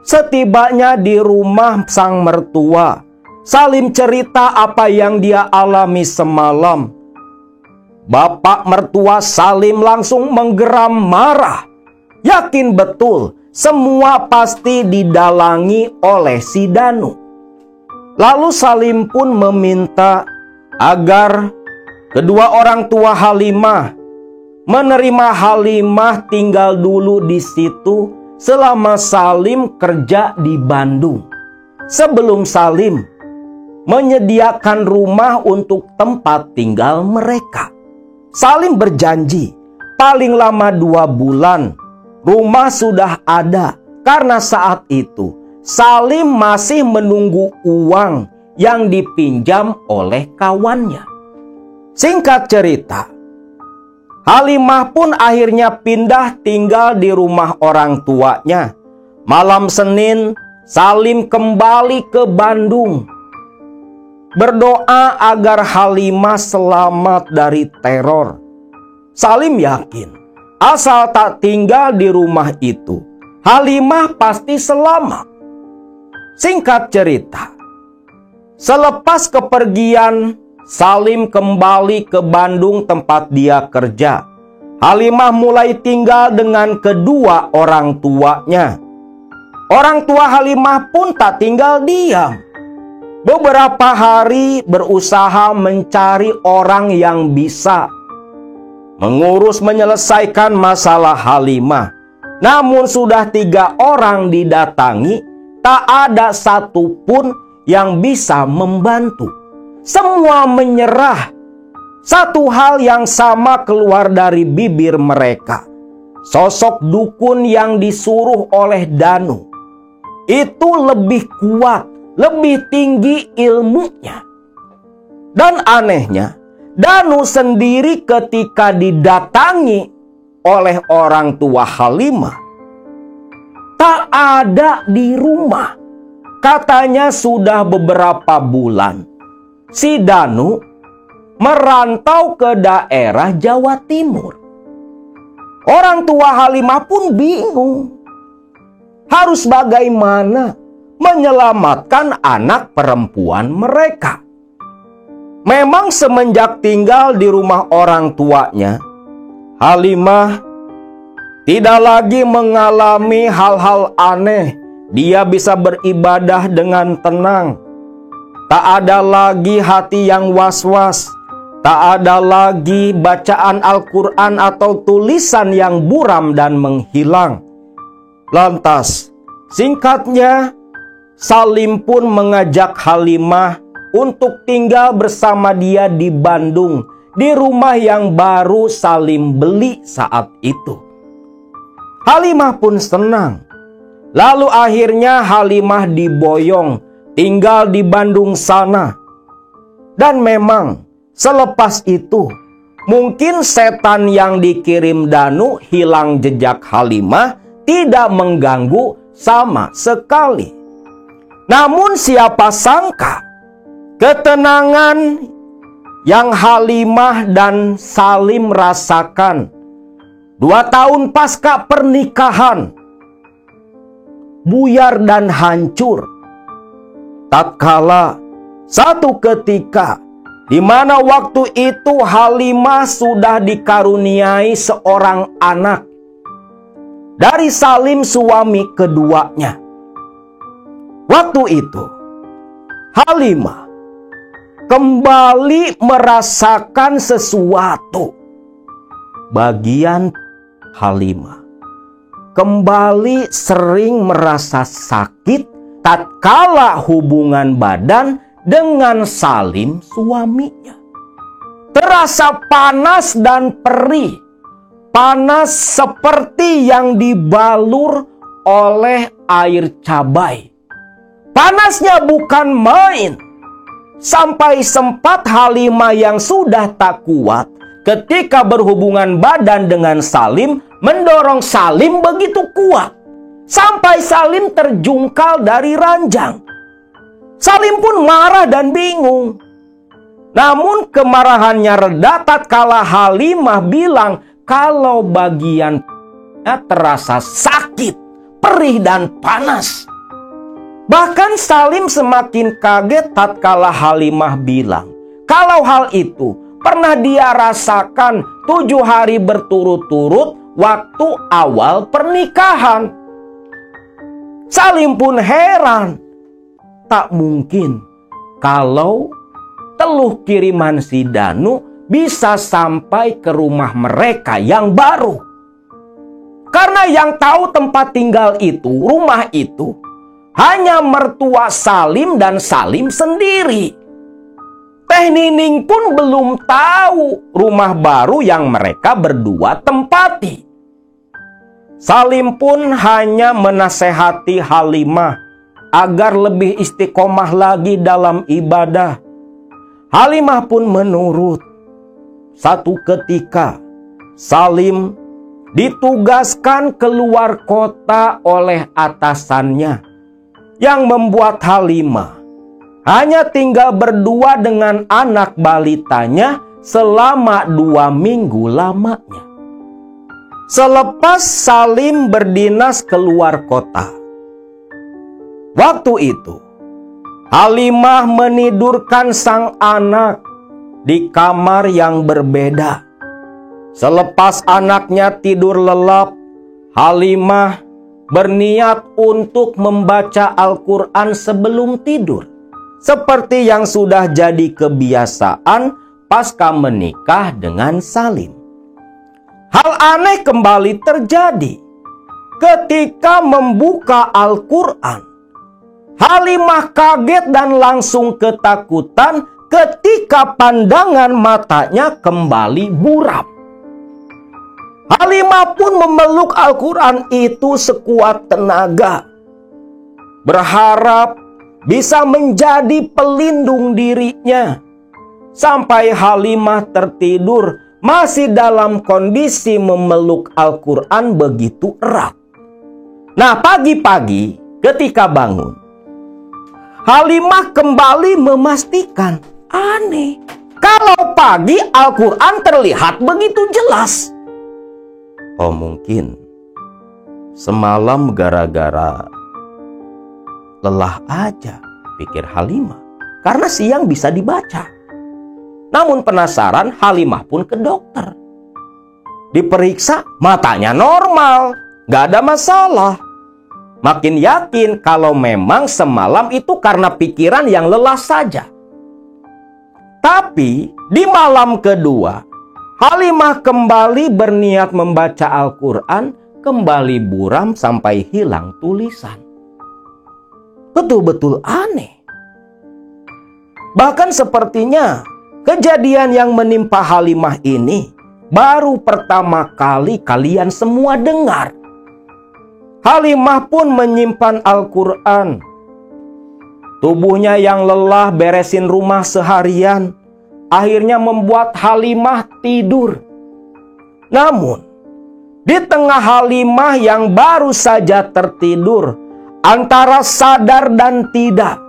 Setibanya di rumah sang mertua, Salim cerita apa yang dia alami semalam. Bapak mertua Salim langsung menggeram marah. Yakin betul semua pasti didalangi oleh si Danu. Lalu Salim pun meminta agar kedua orang tua Halimah menerima Halimah tinggal dulu di situ selama Salim kerja di Bandung. Sebelum Salim menyediakan rumah untuk tempat tinggal mereka. Salim berjanji paling lama 2 bulan rumah sudah ada, karena saat itu Salim masih menunggu uang yang dipinjam oleh kawannya. Singkat cerita, Halimah pun akhirnya pindah tinggal di rumah orang tuanya. Malam Senin, Salim kembali ke Bandung, berdoa agar Halimah selamat dari teror. Salim yakin asal tak tinggal di rumah itu, Halimah pasti selamat. Singkat cerita, selepas kepergian Salim kembali ke Bandung tempat dia kerja. Halimah mulai tinggal dengan kedua orang tuanya. Orang tua Halimah pun tak tinggal diam. beberapa hari berusaha mencari orang yang bisa mengurus menyelesaikan masalah Halimah. Namun sudah 3 orang didatangi, tak ada satupun yang bisa membantu. Semua menyerah. Satu hal yang sama keluar dari bibir mereka. Sosok dukun yang disuruh oleh Danu itu lebih kuat, lebih tinggi ilmunya. Dan anehnya, Danu sendiri ketika didatangi oleh orang tua Halimah, tak ada di rumah. Katanya sudah beberapa bulan si Danu merantau ke daerah Jawa Timur. Orang tua Halimah pun bingung. Harus bagaimana menyelamatkan anak perempuan mereka. Memang semenjak tinggal di rumah orang tuanya, Halimah tidak lagi mengalami hal-hal aneh. Dia bisa beribadah dengan tenang. Tak ada lagi hati yang was-was. Tak ada lagi bacaan Al-Quran atau tulisan yang buram dan menghilang. Lantas, singkatnya, Salim pun mengajak Halimah untuk tinggal bersama dia di Bandung, di rumah yang baru Salim beli saat itu. Halimah pun senang. Lalu akhirnya Halimah diboyong tinggal di Bandung sana. Dan memang selepas itu, mungkin setan yang dikirim Danu hilang jejak Halimah tidak mengganggu sama sekali. Namun siapa sangka ketenangan yang Halimah dan Salim rasakan 2 tahun pasca pernikahan buyar dan hancur. Tatkala satu ketika di mana waktu itu Halimah sudah dikaruniai seorang anak dari Salim suami keduanya. Waktu itu Halimah kembali merasakan sesuatu. Bagian Halimah kembali sering merasa sakit tatkala hubungan badan dengan Salim suaminya. Terasa panas dan perih. Panas seperti yang dibalur oleh air cabai. Panasnya bukan main. Sampai sempat Halimah yang sudah tak kuat ketika berhubungan badan dengan Salim mendorong Salim begitu kuat. Sampai Salim terjungkal dari ranjang. Salim pun marah dan bingung. Namun kemarahannya reda tatkala Halimah bilang kalau bagiannya terasa sakit, perih dan panas. Bahkan Salim semakin kaget tatkala Halimah bilang kalau hal itu pernah dia rasakan 7 hari berturut-turut waktu awal pernikahan. Salim pun heran. Tak mungkin kalau teluh kiriman si Danu bisa sampai ke rumah mereka yang baru. Karena yang tahu tempat tinggal itu, rumah itu, hanya mertua Salim dan Salim sendiri. Teh Nining pun belum tahu rumah baru yang mereka berdua tempati. Salim pun hanya menasehati Halimah agar lebih istiqomah lagi dalam ibadah. Halimah pun menurut. Satu ketika, Salim ditugaskan keluar kota oleh atasannya, yang membuat Halimah hanya tinggal berdua dengan anak balitanya selama 2 minggu lamanya. Selepas Salim berdinas keluar kota, waktu itu Halimah menidurkan sang anak di kamar yang berbeda. Selepas anaknya tidur lelap, Halimah berniat untuk membaca Al-Quran sebelum tidur, seperti yang sudah jadi kebiasaan pasca menikah dengan Salim. Hal aneh kembali terjadi ketika membuka Al-Quran. Halimah kaget dan langsung ketakutan ketika pandangan matanya kembali buram. Halimah pun memeluk Al-Quran itu sekuat tenaga, berharap bisa menjadi pelindung dirinya. Sampai Halimah tertidur masih dalam kondisi memeluk Al-Quran begitu erat. Nah, pagi-pagi ketika bangun, Halimah kembali memastikan, aneh, kalau pagi Al-Quran terlihat begitu jelas. Oh, mungkin semalam gara-gara lelah aja, pikir Halimah, karena siang bisa dibaca. Namun penasaran, Halimah pun ke dokter. Diperiksa, matanya normal, gak ada masalah. Makin yakin kalau memang semalam itu karena pikiran yang lelah saja. Tapi di malam kedua, Halimah kembali berniat membaca Al-Quran, kembali buram sampai hilang tulisan. Betul-betul aneh. Bahkan sepertinya kejadian yang menimpa Halimah ini baru pertama kali kalian semua dengar. Halimah pun menyimpan Al-Quran. Tubuhnya yang lelah beresin rumah seharian akhirnya membuat Halimah tidur. Namun, di tengah Halimah yang baru saja tertidur, antara sadar dan tidak,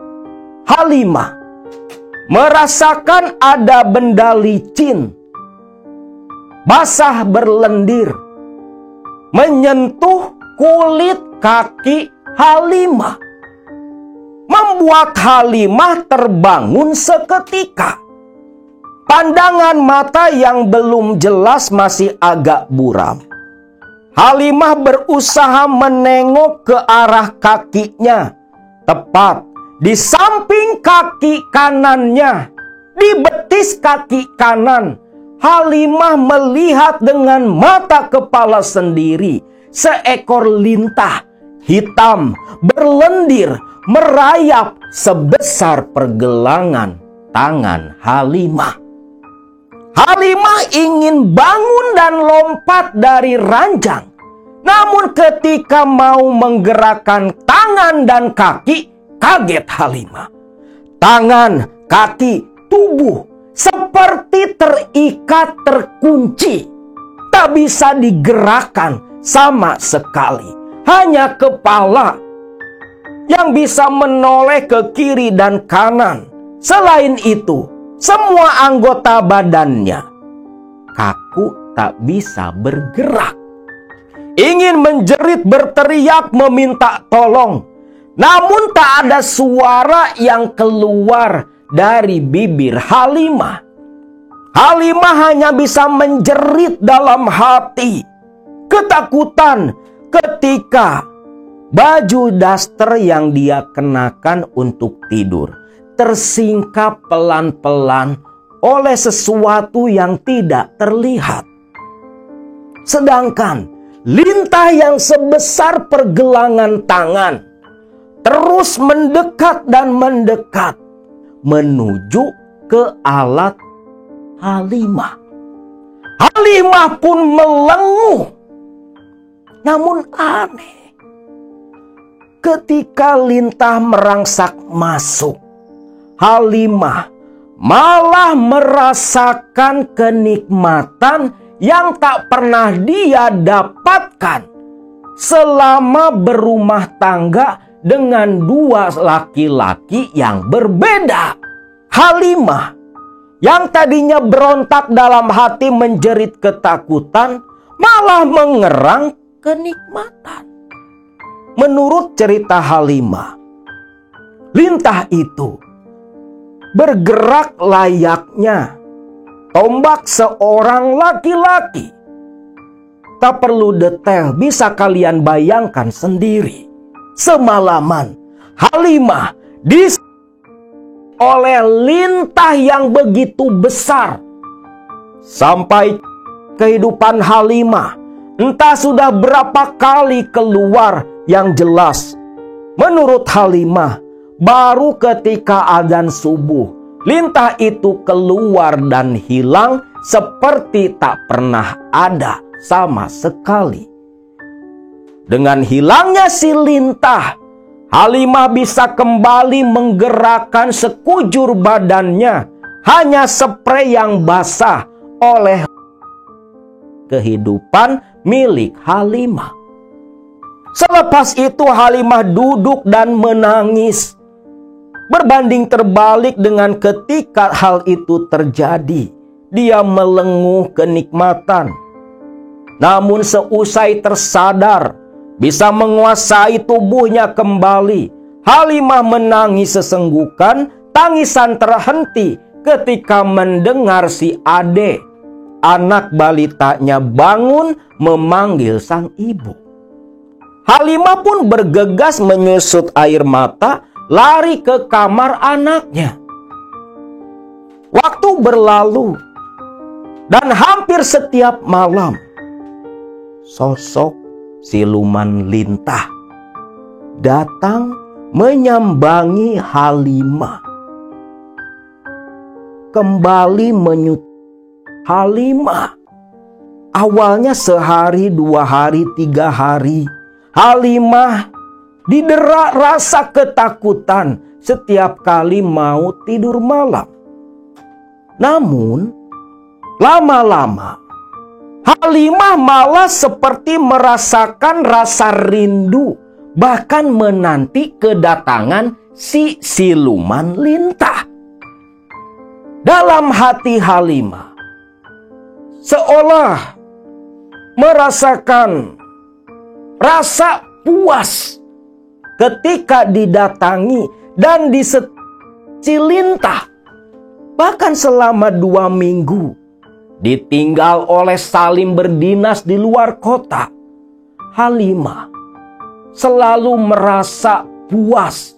Halimah merasakan ada benda licin, basah berlendir, menyentuh kulit kaki Halimah, membuat Halimah terbangun seketika. Pandangan mata yang belum jelas masih agak buram. Halimah berusaha menengok ke arah kakinya, tepat di samping kaki kanannya, di betis kaki kanan. Halimah melihat dengan mata kepala sendiri seekor lintah hitam berlendir merayap sebesar pergelangan tangan Halimah. Halimah ingin bangun dan lompat dari ranjang. Namun ketika mau menggerakkan tangan dan kaki, kaget Halimah. Tangan, kaki, tubuh seperti terikat terkunci. Tak bisa digerakkan sama sekali. Hanya kepala yang bisa menoleh ke kiri dan kanan. Selain itu, semua anggota badannya kaku, tak bisa bergerak. Ingin menjerit, berteriak, meminta tolong. Namun tak ada suara yang keluar dari bibir Halimah. Halimah hanya bisa menjerit dalam hati ketakutan ketika baju daster yang dia kenakan untuk tidur tersingkap pelan-pelan oleh sesuatu yang tidak terlihat. Sedangkan lintah yang sebesar pergelangan tangan terus mendekat dan mendekat menuju ke alat Halimah. Halimah pun melenguh. Namun aneh, ketika lintah merangsak masuk, Halimah malah merasakan kenikmatan yang tak pernah dia dapatkan selama berumah tangga dengan dua laki-laki yang berbeda. Halimah yang tadinya berontak dalam hati menjerit ketakutan malah mengerang kenikmatan. Menurut cerita Halimah, lintah itu bergerak layaknya tombak seorang laki-laki. Tak perlu detail, bisa kalian bayangkan sendiri. Semalaman Halimah oleh lintah yang begitu besar. Sampai kehidupan Halimah, entah sudah berapa kali keluar. Yang jelas, menurut Halimah, baru ketika adzan subuh, lintah itu keluar dan hilang seperti tak pernah ada sama sekali. Dengan hilangnya si lintah, Halimah bisa kembali menggerakkan sekujur badannya, hanya sprei yang basah oleh kehidupan milik Halimah. Selepas itu Halimah duduk dan menangis. Berbanding terbalik dengan ketika hal itu terjadi, dia melenguh kenikmatan. Namun seusai tersadar, bisa menguasai tubuhnya kembali, Halimah menangis sesenggukan. Tangisan terhenti ketika mendengar si Ade, anak balitanya, bangun memanggil sang ibu. Halimah pun bergegas menyusut air mata, lari ke kamar anaknya. Waktu berlalu, dan hampir setiap malam, sosok siluman lintah datang menyambangi Halimah. Kembali menyut Halimah. Awalnya sehari, 2 hari, 3 hari, Halimah didera rasa ketakutan setiap kali mau tidur malam. Namun, lama-lama Halimah malah seperti merasakan rasa rindu, bahkan menanti kedatangan si siluman lintah. Dalam hati Halimah seolah merasakan rasa puas ketika didatangi dan si lintah. Bahkan selama 2 minggu ditinggal oleh Salim berdinas di luar kota, Halimah selalu merasa puas,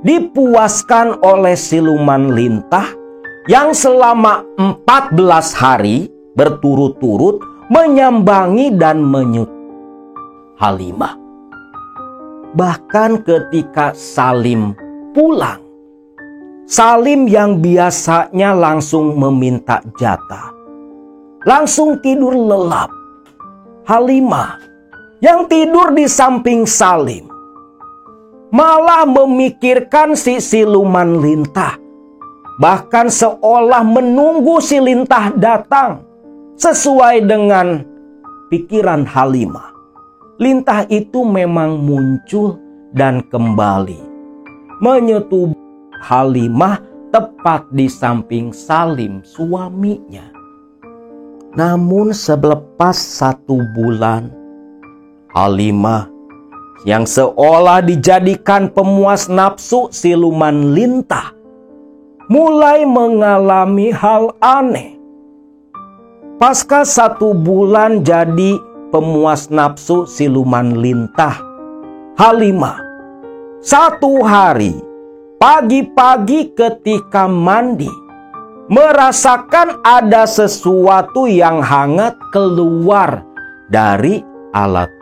dipuaskan oleh siluman lintah yang selama 14 hari berturut-turut menyambangi dan menyut Halimah. Bahkan ketika Salim pulang, Salim yang biasanya langsung meminta jatah, langsung tidur lelap. Halimah yang tidur di samping Salim malah memikirkan si siluman lintah. Bahkan seolah menunggu si lintah datang. Sesuai dengan pikiran Halimah, lintah itu memang muncul dan kembali menyetubuh Halimah tepat di samping Salim suaminya. Namun selepas 1 bulan, Halimah yang seolah dijadikan pemuas nafsu siluman lintah mulai mengalami hal aneh. Pasca 1 bulan jadi pemuas nafsu siluman lintah, Halimah satu hari pagi-pagi ketika mandi merasakan ada sesuatu yang hangat keluar dari alat.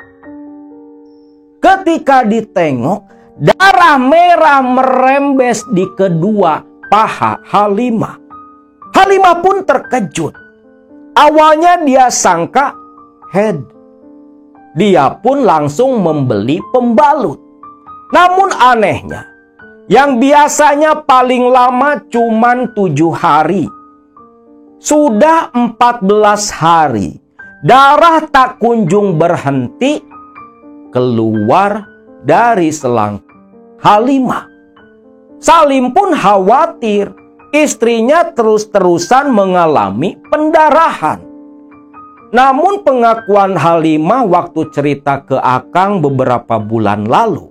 Ketika ditengok, darah merah merembes di kedua paha Halimah. Halimah pun terkejut. Awalnya dia sangka head. Dia pun langsung membeli pembalut. Namun anehnya, yang biasanya paling lama cuman 7 hari, sudah 14 hari, darah tak kunjung berhenti keluar dari selang Halimah. Salim pun khawatir istrinya terus-terusan mengalami pendarahan. Namun pengakuan Halimah waktu cerita ke Akang beberapa bulan lalu,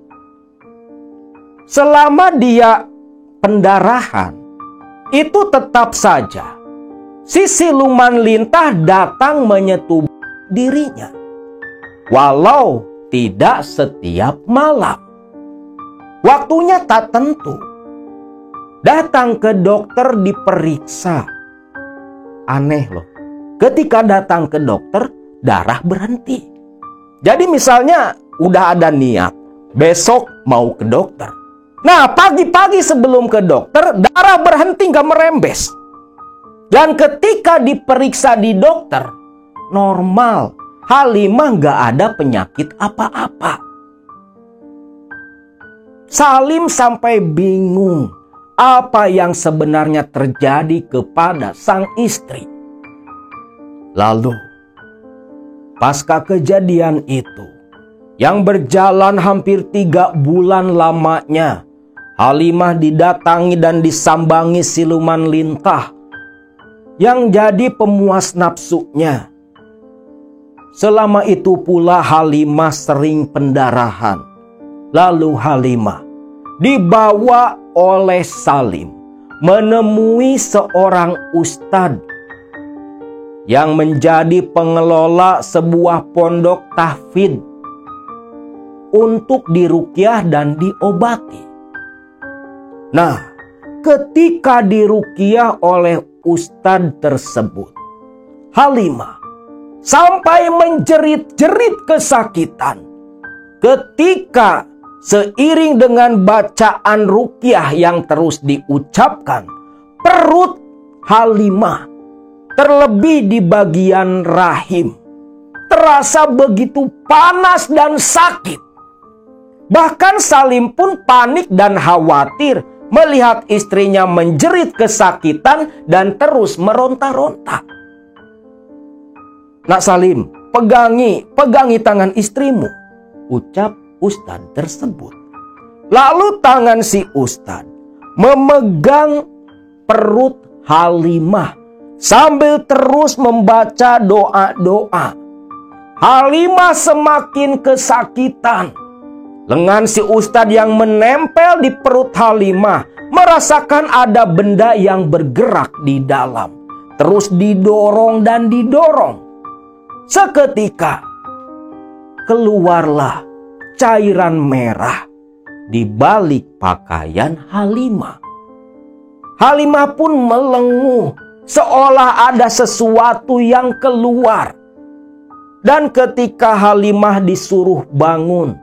selama dia pendarahan, itu tetap saja si siluman lintah datang menyetubuh dirinya, walau tidak setiap malam. Waktunya tak tentu. Datang ke dokter diperiksa. Aneh loh. Ketika datang ke dokter, darah berhenti. Jadi misalnya udah ada niat, besok mau ke dokter. Nah, pagi-pagi sebelum ke dokter, darah berhenti gak merembes. Dan ketika diperiksa di dokter, normal. Halimah gak ada penyakit apa-apa. Salim sampai bingung apa yang sebenarnya terjadi kepada sang istri. Lalu, pasca kejadian itu, yang berjalan hampir 3 bulan lamanya, Halimah didatangi dan disambangi siluman lintah yang jadi pemuas nafsunya. Selama itu pula Halimah sering pendarahan. Lalu Halimah dibawa oleh Salim menemui seorang ustadz yang menjadi pengelola sebuah pondok tahfidz untuk diruqyah dan diobati. Nah, ketika diruqyah oleh ustadz tersebut, Halimah sampai menjerit-jerit kesakitan ketika seiring dengan bacaan ruqyah yang terus diucapkan, perut Halimah, terlebih di bagian rahim, terasa begitu panas dan sakit. Bahkan Salim pun panik dan khawatir melihat istrinya menjerit kesakitan dan terus meronta-ronta. "Nak Salim, pegangi tangan istrimu," ucap ustadz tersebut. Lalu tangan si ustadz memegang perut Halimah sambil terus membaca doa-doa. Halimah semakin kesakitan. Lengan si ustadz yang menempel di perut Halimah merasakan ada benda yang bergerak di dalam. Terus didorong dan didorong. Seketika keluarlah cairan merah di balik pakaian Halimah. Halimah pun melenguh seolah ada sesuatu yang keluar. Dan ketika Halimah disuruh bangun,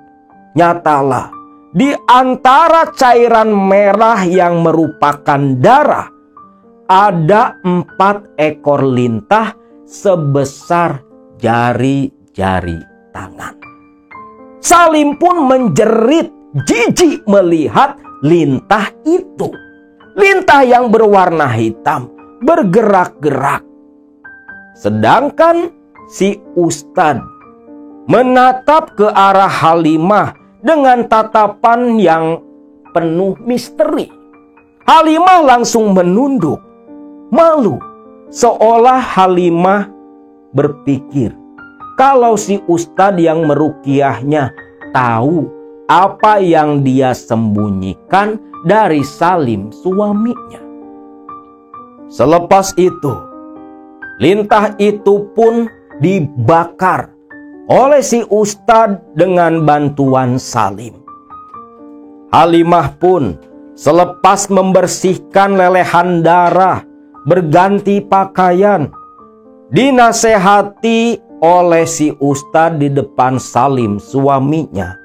nyatalah di antara cairan merah yang merupakan darah ada 4 ekor lintah sebesar jari-jari tangan. Salim pun menjerit jijik melihat lintah itu. Lintah yang berwarna hitam bergerak-gerak. Sedangkan si ustadz menatap ke arah Halimah dengan tatapan yang penuh misteri. Halimah langsung menunduk, malu, seolah Halimah berpikir kalau si ustadz yang meruqyahnya tahu apa yang dia sembunyikan dari Salim suaminya. Selepas itu, lintah itu pun dibakar oleh si ustadz dengan bantuan Salim. Halimah pun selepas membersihkan lelehan darah, berganti pakaian, dinasehati oleh si ustadz di depan Salim suaminya.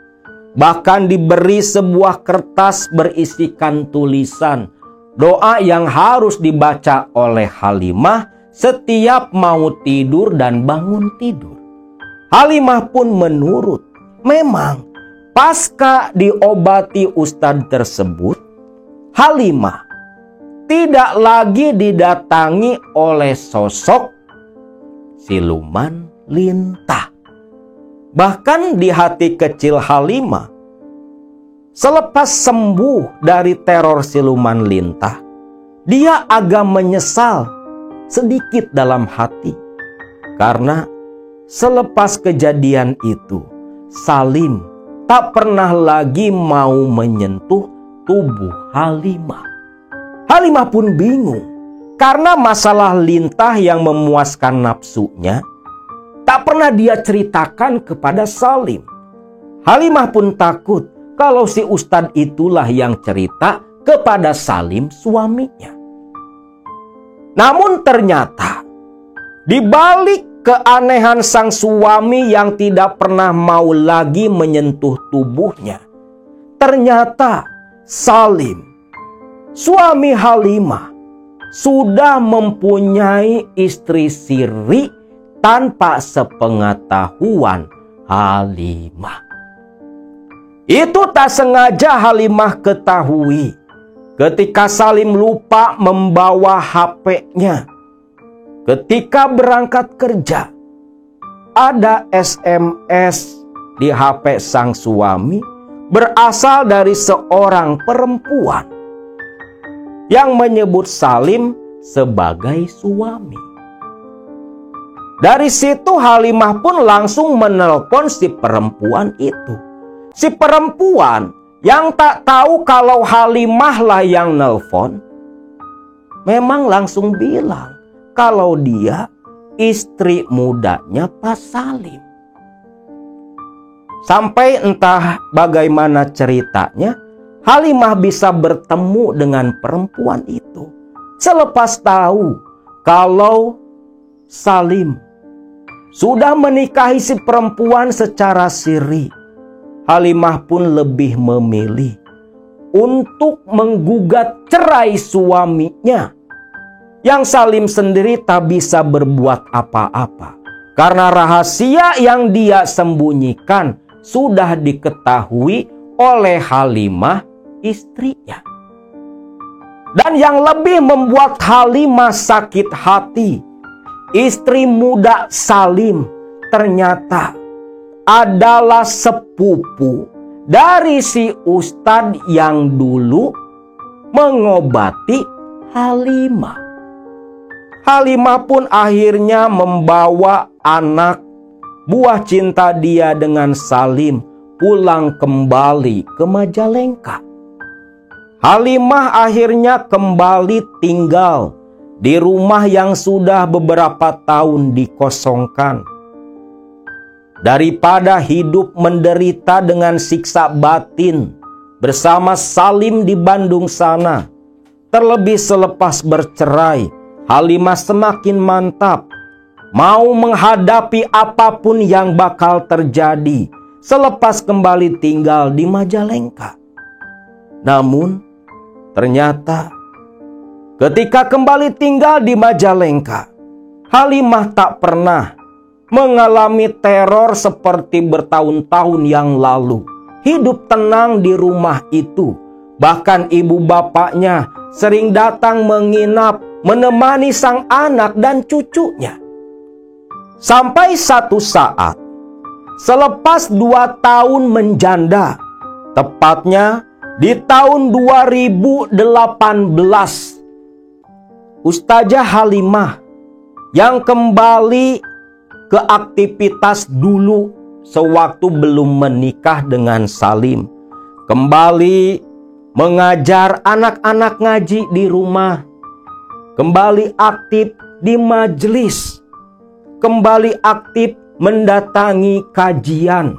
Bahkan diberi sebuah kertas berisikan tulisan doa yang harus dibaca oleh Halimah setiap mau tidur dan bangun tidur. Halimah pun menurut. Memang pasca diobati ustadz tersebut, Halimah tidak lagi didatangi oleh sosok siluman lintah. Bahkan di hati kecil Halimah, selepas sembuh dari teror siluman lintah, dia agak menyesal sedikit dalam hati. Karena selepas kejadian itu, Salim tak pernah lagi mau menyentuh tubuh Halimah. Halimah pun bingung karena masalah lintah yang memuaskan nafsunya tak pernah dia ceritakan kepada Salim. Halimah pun takut kalau si ustadz itulah yang cerita kepada Salim suaminya. Namun ternyata di balik keanehan sang suami yang tidak pernah mau lagi menyentuh tubuhnya, ternyata Salim, suami Halimah, sudah mempunyai istri siri tanpa sepengetahuan Halimah. Itu tak sengaja Halimah ketahui ketika Salim lupa membawa HP-nya. Ketika berangkat kerja, ada SMS di HP sang suami berasal dari seorang perempuan yang menyebut Salim sebagai suami. Dari situ Halimah pun langsung menelpon si perempuan itu. Si perempuan yang tak tahu kalau Halimah lah yang nelpon, memang langsung bilang kalau dia istri mudanya Pak Salim. Sampai entah bagaimana ceritanya, Halimah bisa bertemu dengan perempuan itu. Selepas tahu kalau Salim sudah menikahi si perempuan secara siri, Halimah pun lebih memilih untuk menggugat cerai suaminya. Yang Salim sendiri tak bisa berbuat apa-apa karena rahasia yang dia sembunyikan sudah diketahui oleh Halimah, istrinya. Dan yang lebih membuat Halimah sakit hati, istri muda Salim ternyata adalah sepupu dari si ustadz yang dulu mengobati Halimah. Halimah pun akhirnya membawa anak buah cinta dia dengan Salim pulang kembali ke Majalengka. Halimah akhirnya kembali tinggal di rumah yang sudah beberapa tahun dikosongkan. Daripada hidup menderita dengan siksa batin bersama Salim di Bandung sana, terlebih selepas bercerai, Halimah semakin mantap mau menghadapi apapun yang bakal terjadi selepas kembali tinggal di Majalengka. Namun ternyata ketika kembali tinggal di Majalengka, Halimah tak pernah mengalami teror seperti bertahun-tahun yang lalu. Hidup tenang di rumah itu. Bahkan ibu bapaknya sering datang menginap, menemani sang anak dan cucunya. Sampai satu saat, selepas 2 tahun menjanda, tepatnya di tahun 2018, Ustazah Halimah yang kembali ke aktivitas dulu sewaktu belum menikah dengan Salim, kembali mengajar anak-anak ngaji di rumah, kembali aktif di majelis, kembali aktif mendatangi kajian.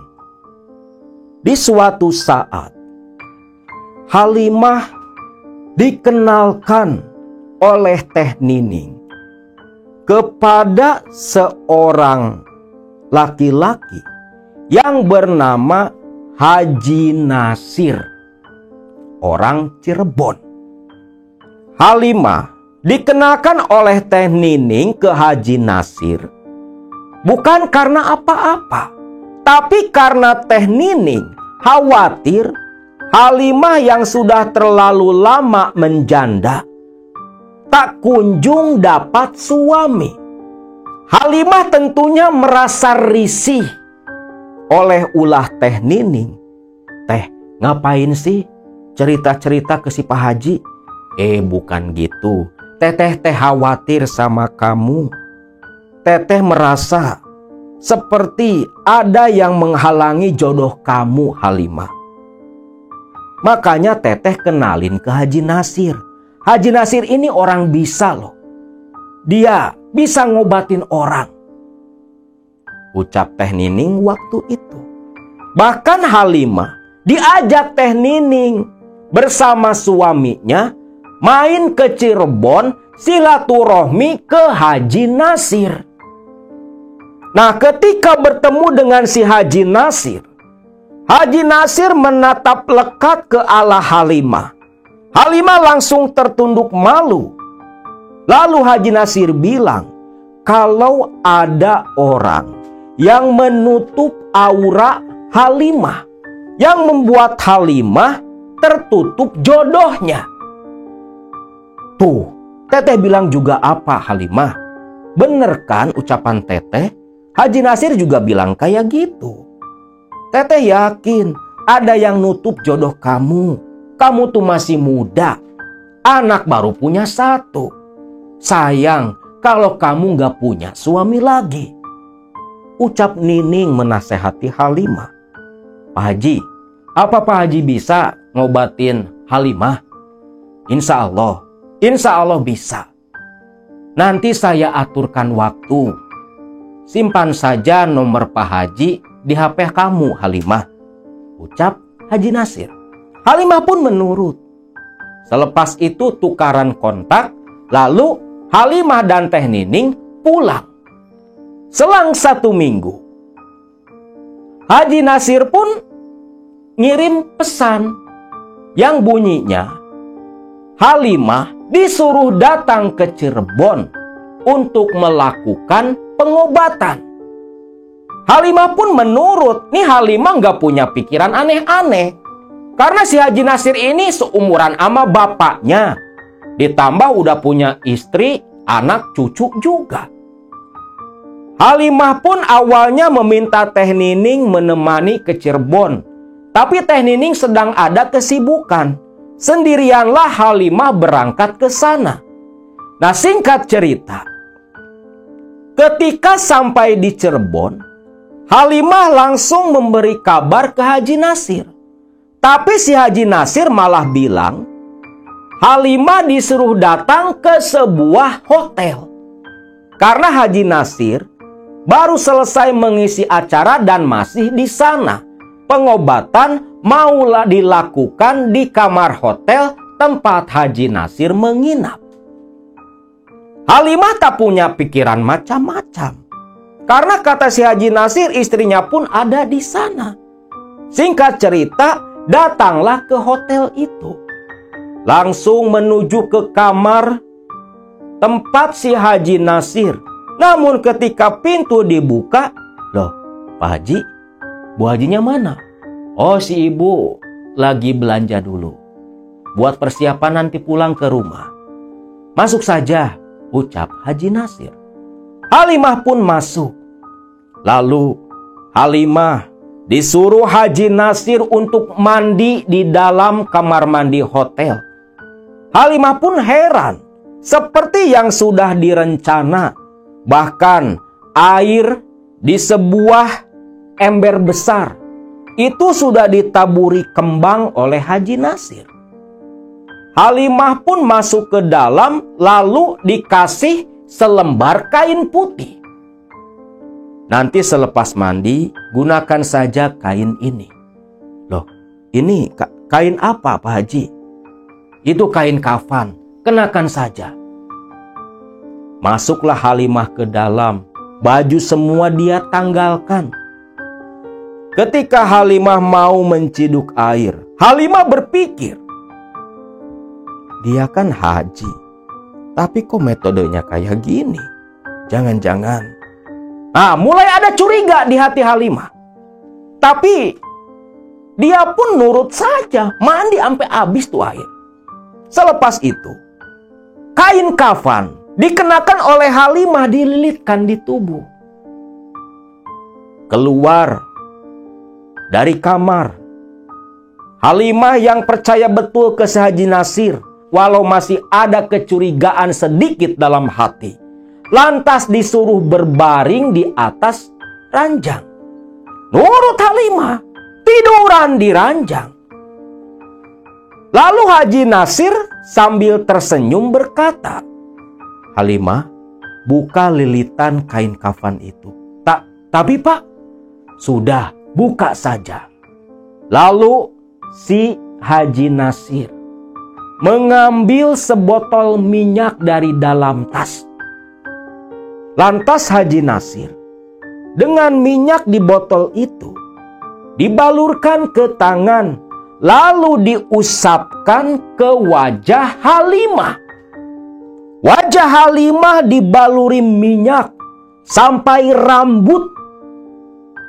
Di suatu saat, Halimah dikenalkan oleh Teh Nining kepada seorang laki-laki yang bernama Haji Nasir, orang Cirebon. Halimah dikenalkan oleh Teh Nining ke Haji Nasir bukan karena apa-apa, tapi karena Teh Nining khawatir Halimah yang sudah terlalu lama menjanda tak kunjung dapat suami. Halimah tentunya merasa risih oleh ulah Teh Nining. Teh, ngapain sih cerita-cerita ke si Pak Haji? Bukan gitu. Teteh khawatir sama kamu. Teteh merasa seperti ada yang menghalangi jodoh kamu, Halimah. Makanya Teteh kenalin ke Haji Nasir. Haji Nasir ini orang bisa loh. Dia bisa ngobatin orang, ucap Teh Nining waktu itu. Bahkan Halimah diajak Teh Nining bersama suaminya main ke Cirebon silaturahmi ke Haji Nasir. Nah, ketika bertemu dengan si Haji Nasir menatap lekat ke arah Halimah. Halimah langsung tertunduk malu. Lalu Haji Nasir bilang, kalau ada orang yang menutup aura Halimah, yang membuat Halimah tertutup jodohnya. Tuh, Teteh bilang juga apa Halimah? Bener kan ucapan Teteh? Haji Nasir juga bilang kayak gitu. Teteh yakin ada yang nutup jodoh kamu. Kamu tuh masih muda. Anak baru punya 1. Sayang kalau kamu gak punya suami lagi. Ucap Nining menasehati Halimah. Pak Haji, apa Pak Haji bisa ngobatin Halimah? Insya Allah bisa. Nanti saya aturkan waktu. Simpan saja nomor Pak Haji di HP kamu, Halimah. Ucap Haji Nasir. Halimah pun menurut. Selepas itu tukaran kontak. Lalu Halimah dan Teh Nining pulang. Selang 1 minggu, Haji Nasir pun ngirim pesan yang bunyinya, Halimah disuruh datang ke Cirebon untuk melakukan pengobatan. Halimah pun menurut. Nih Halimah gak punya pikiran aneh-aneh. Karena si Haji Nasir ini seumuran sama bapaknya. Ditambah udah punya istri, anak, cucu juga. Halimah pun awalnya meminta Teh Nining menemani ke Cirebon. Tapi Teh Nining sedang ada kesibukan. Sendirianlah Halimah berangkat ke sana. Nah, singkat cerita, ketika sampai di Cirebon, Halimah langsung memberi kabar ke Haji Nasir. Tapi si Haji Nasir malah bilang, Halimah disuruh datang ke sebuah hotel. Karena Haji Nasir baru selesai mengisi acara dan masih di sana. Pengobatan maulah dilakukan di kamar hotel tempat Haji Nasir menginap. Halimah tak punya pikiran macam-macam. Karena kata si Haji Nasir, istrinya pun ada di sana. Singkat cerita, datanglah ke hotel itu. Langsung menuju ke kamar tempat si Haji Nasir. Namun ketika pintu dibuka, loh, Pak Haji, Bu Hajinya mana? Oh, si ibu lagi belanja dulu. Buat persiapan nanti pulang ke rumah. Masuk saja, ucap Haji Nasir. Halimah pun masuk. Lalu Halimah disuruh Haji Nasir untuk mandi di dalam kamar mandi hotel. Halimah pun heran. Seperti yang sudah direncana. Bahkan air di sebuah ember besar itu sudah ditaburi kembang oleh Haji Nasir. Halimah pun masuk ke dalam lalu dikasih selembar kain putih. Nanti selepas mandi gunakan saja kain ini. Loh, ini kain apa Pak Haji? Itu kain kafan, kenakan saja. Masuklah Halimah ke dalam, baju semua dia tanggalkan. Ketika Halimah mau menciduk air, Halimah berpikir, dia kan haji, tapi kok metodenya kayak gini? Jangan-jangan. Nah, mulai ada curiga di hati Halimah. Tapi dia pun nurut saja, mandi sampai habis tuh air. Selepas itu, kain kafan dikenakan oleh Halimah, dililitkan di tubuh. Keluar dari kamar, Halimah yang percaya betul ke Haji Nasir, walau masih ada kecurigaan sedikit dalam hati, lantas disuruh berbaring di atas ranjang. Nurut Halimah, tiduran di ranjang. Lalu Haji Nasir sambil tersenyum berkata, Halimah, buka lilitan kain kafan itu. Tapi Pak, sudah, buka saja. Lalu si Haji Nasir mengambil sebotol minyak dari dalam tas. Lantas Haji Nasir dengan minyak di botol itu dibalurkan ke tangan, lalu diusapkan ke wajah Halimah. Wajah Halimah dibaluri minyak sampai rambut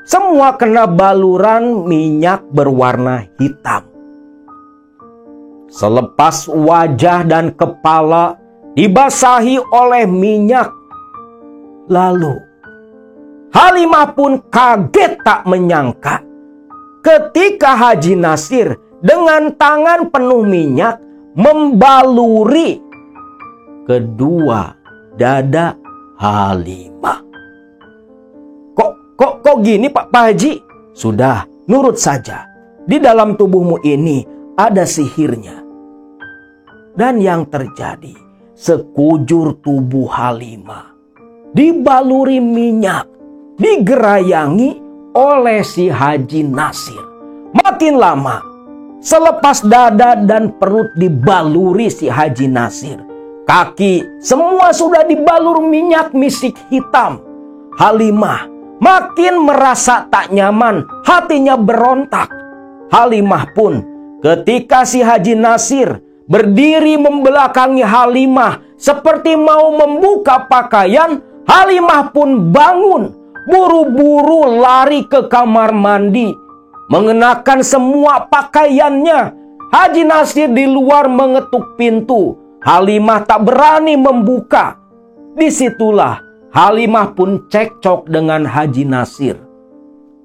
semua kena baluran minyak berwarna hitam. Selepas wajah dan kepala dibasahi oleh minyak, lalu Halimah pun kaget tak menyangka ketika Haji Nasir dengan tangan penuh minyak membaluri kedua dada Halimah. Kok gini Pak Haji? Sudah, nurut saja. Di dalam tubuhmu ini ada sihirnya. Dan yang terjadi, sekujur tubuh Halimah dibaluri minyak, digerayangi oleh si Haji Nasir. Makin lama, selepas dada dan perut dibaluri si Haji Nasir, kaki semua sudah dibalur minyak misik hitam. Halimah makin merasa tak nyaman, hatinya berontak. Halimah pun ketika si Haji Nasir berdiri membelakangi Halimah seperti mau membuka pakaian, Halimah pun bangun, buru-buru lari ke kamar mandi, mengenakan semua pakaiannya. Haji Nasir di luar mengetuk pintu. Halimah tak berani membuka. Disitulah Halimah pun cekcok dengan Haji Nasir.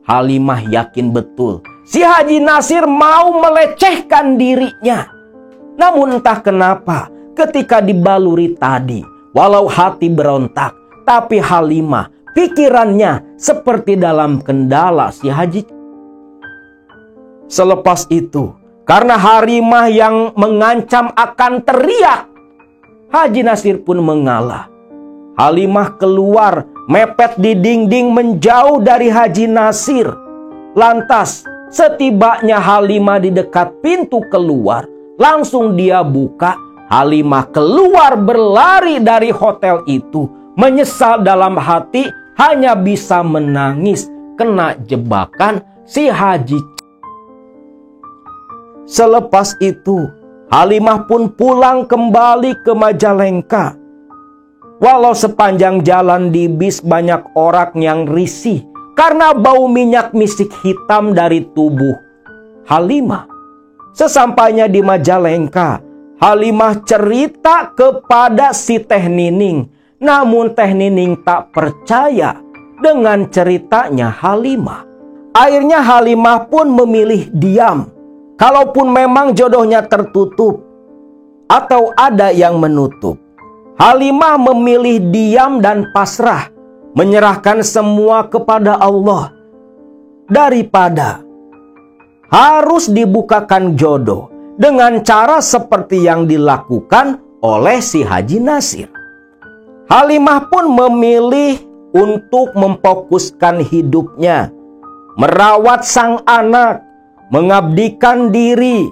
Halimah yakin betul si Haji Nasir mau melecehkan dirinya. Namun entah kenapa ketika dibaluri tadi, walau hati berontak, tapi Halimah pikirannya seperti dalam kendala si Haji. Selepas itu, karena Halimah yang mengancam akan teriak, Haji Nasir pun mengalah. Halimah keluar, mepet di dinding menjauh dari Haji Nasir. Lantas, setibanya Halimah di dekat pintu keluar, langsung dia buka. Halimah keluar berlari dari hotel itu, menyesal dalam hati, hanya bisa menangis kena jebakan si Haji. Selepas itu, Halimah pun pulang kembali ke Majalengka. Walau sepanjang jalan di bis banyak orang yang risih karena bau minyak misik hitam dari tubuh Halimah. Sesampainya di Majalengka, Halimah cerita kepada si Teh Nining. Namun Teh Nining tak percaya dengan ceritanya Halimah. Akhirnya Halimah pun memilih diam. Kalaupun memang jodohnya tertutup atau ada yang menutup, Halimah memilih diam dan pasrah, menyerahkan semua kepada Allah. Daripada harus dibukakan jodoh dengan cara seperti yang dilakukan oleh si Haji Nasir, Halimah pun memilih untuk memfokuskan hidupnya, merawat sang anak, mengabdikan diri,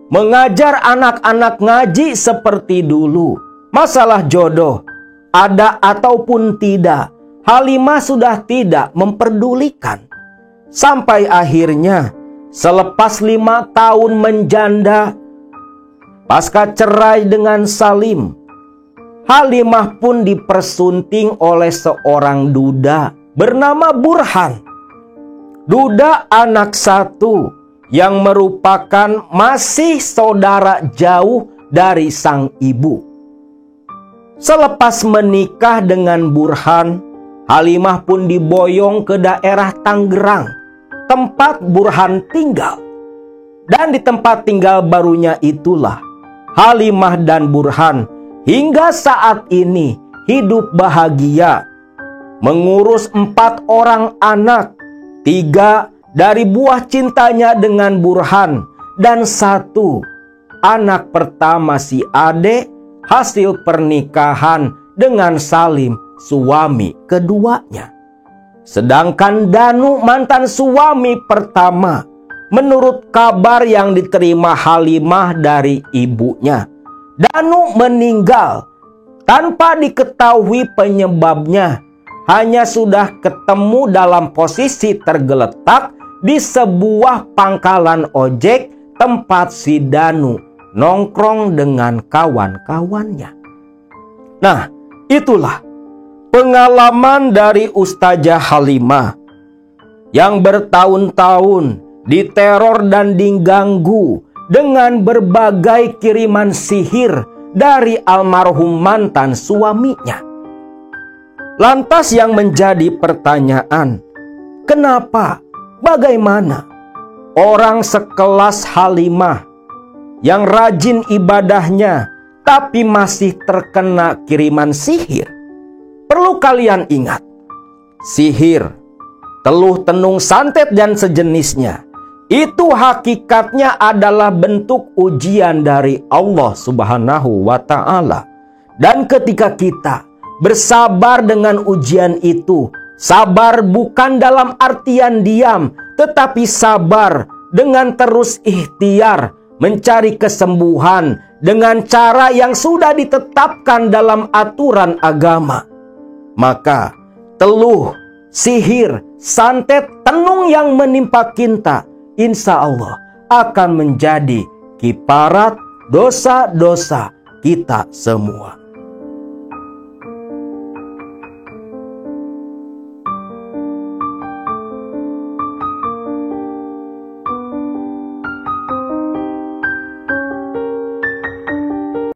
mengajar anak-anak ngaji seperti dulu. Masalah jodoh, ada ataupun tidak, Halimah sudah tidak memperdulikan. Sampai akhirnya, selepas 5 tahun menjanda, pasca cerai dengan Salim, Halimah pun dipersunting oleh seorang duda bernama Burhan. Duda anak satu yang merupakan masih saudara jauh dari sang ibu. Selepas menikah dengan Burhan, Halimah pun diboyong ke daerah Tangerang, tempat Burhan tinggal. Dan di tempat tinggal barunya itulah Halimah dan Burhan hingga saat ini hidup bahagia, mengurus 4 orang anak, 3 dari buah cintanya dengan Burhan, dan 1 anak pertama si Ade hasil pernikahan dengan Salim, suami keduanya. Sedangkan Danu, mantan suami pertama, menurut kabar yang diterima Halimah dari ibunya, Danu meninggal tanpa diketahui penyebabnya. Hanya sudah ketemu dalam posisi tergeletak di sebuah pangkalan ojek tempat si Danu nongkrong dengan kawan-kawannya. Nah, itulah pengalaman dari Ustazah Halimah yang bertahun-tahun diteror dan diganggu dengan berbagai kiriman sihir dari almarhum mantan suaminya. Lantas yang menjadi pertanyaan, kenapa, bagaimana orang sekelas Halimah yang rajin ibadahnya tapi masih terkena kiriman sihir? Perlu kalian ingat, sihir, teluh tenung santet dan sejenisnya itu hakikatnya adalah bentuk ujian dari Allah Subhanahu wa Ta'ala. Dan ketika kita bersabar dengan ujian itu, sabar bukan dalam artian diam, tetapi sabar dengan terus ikhtiar mencari kesembuhan dengan cara yang sudah ditetapkan dalam aturan agama. Maka teluh, sihir, santet, tenung yang menimpa kita, insya Allah akan menjadi kiparat dosa-dosa kita semua.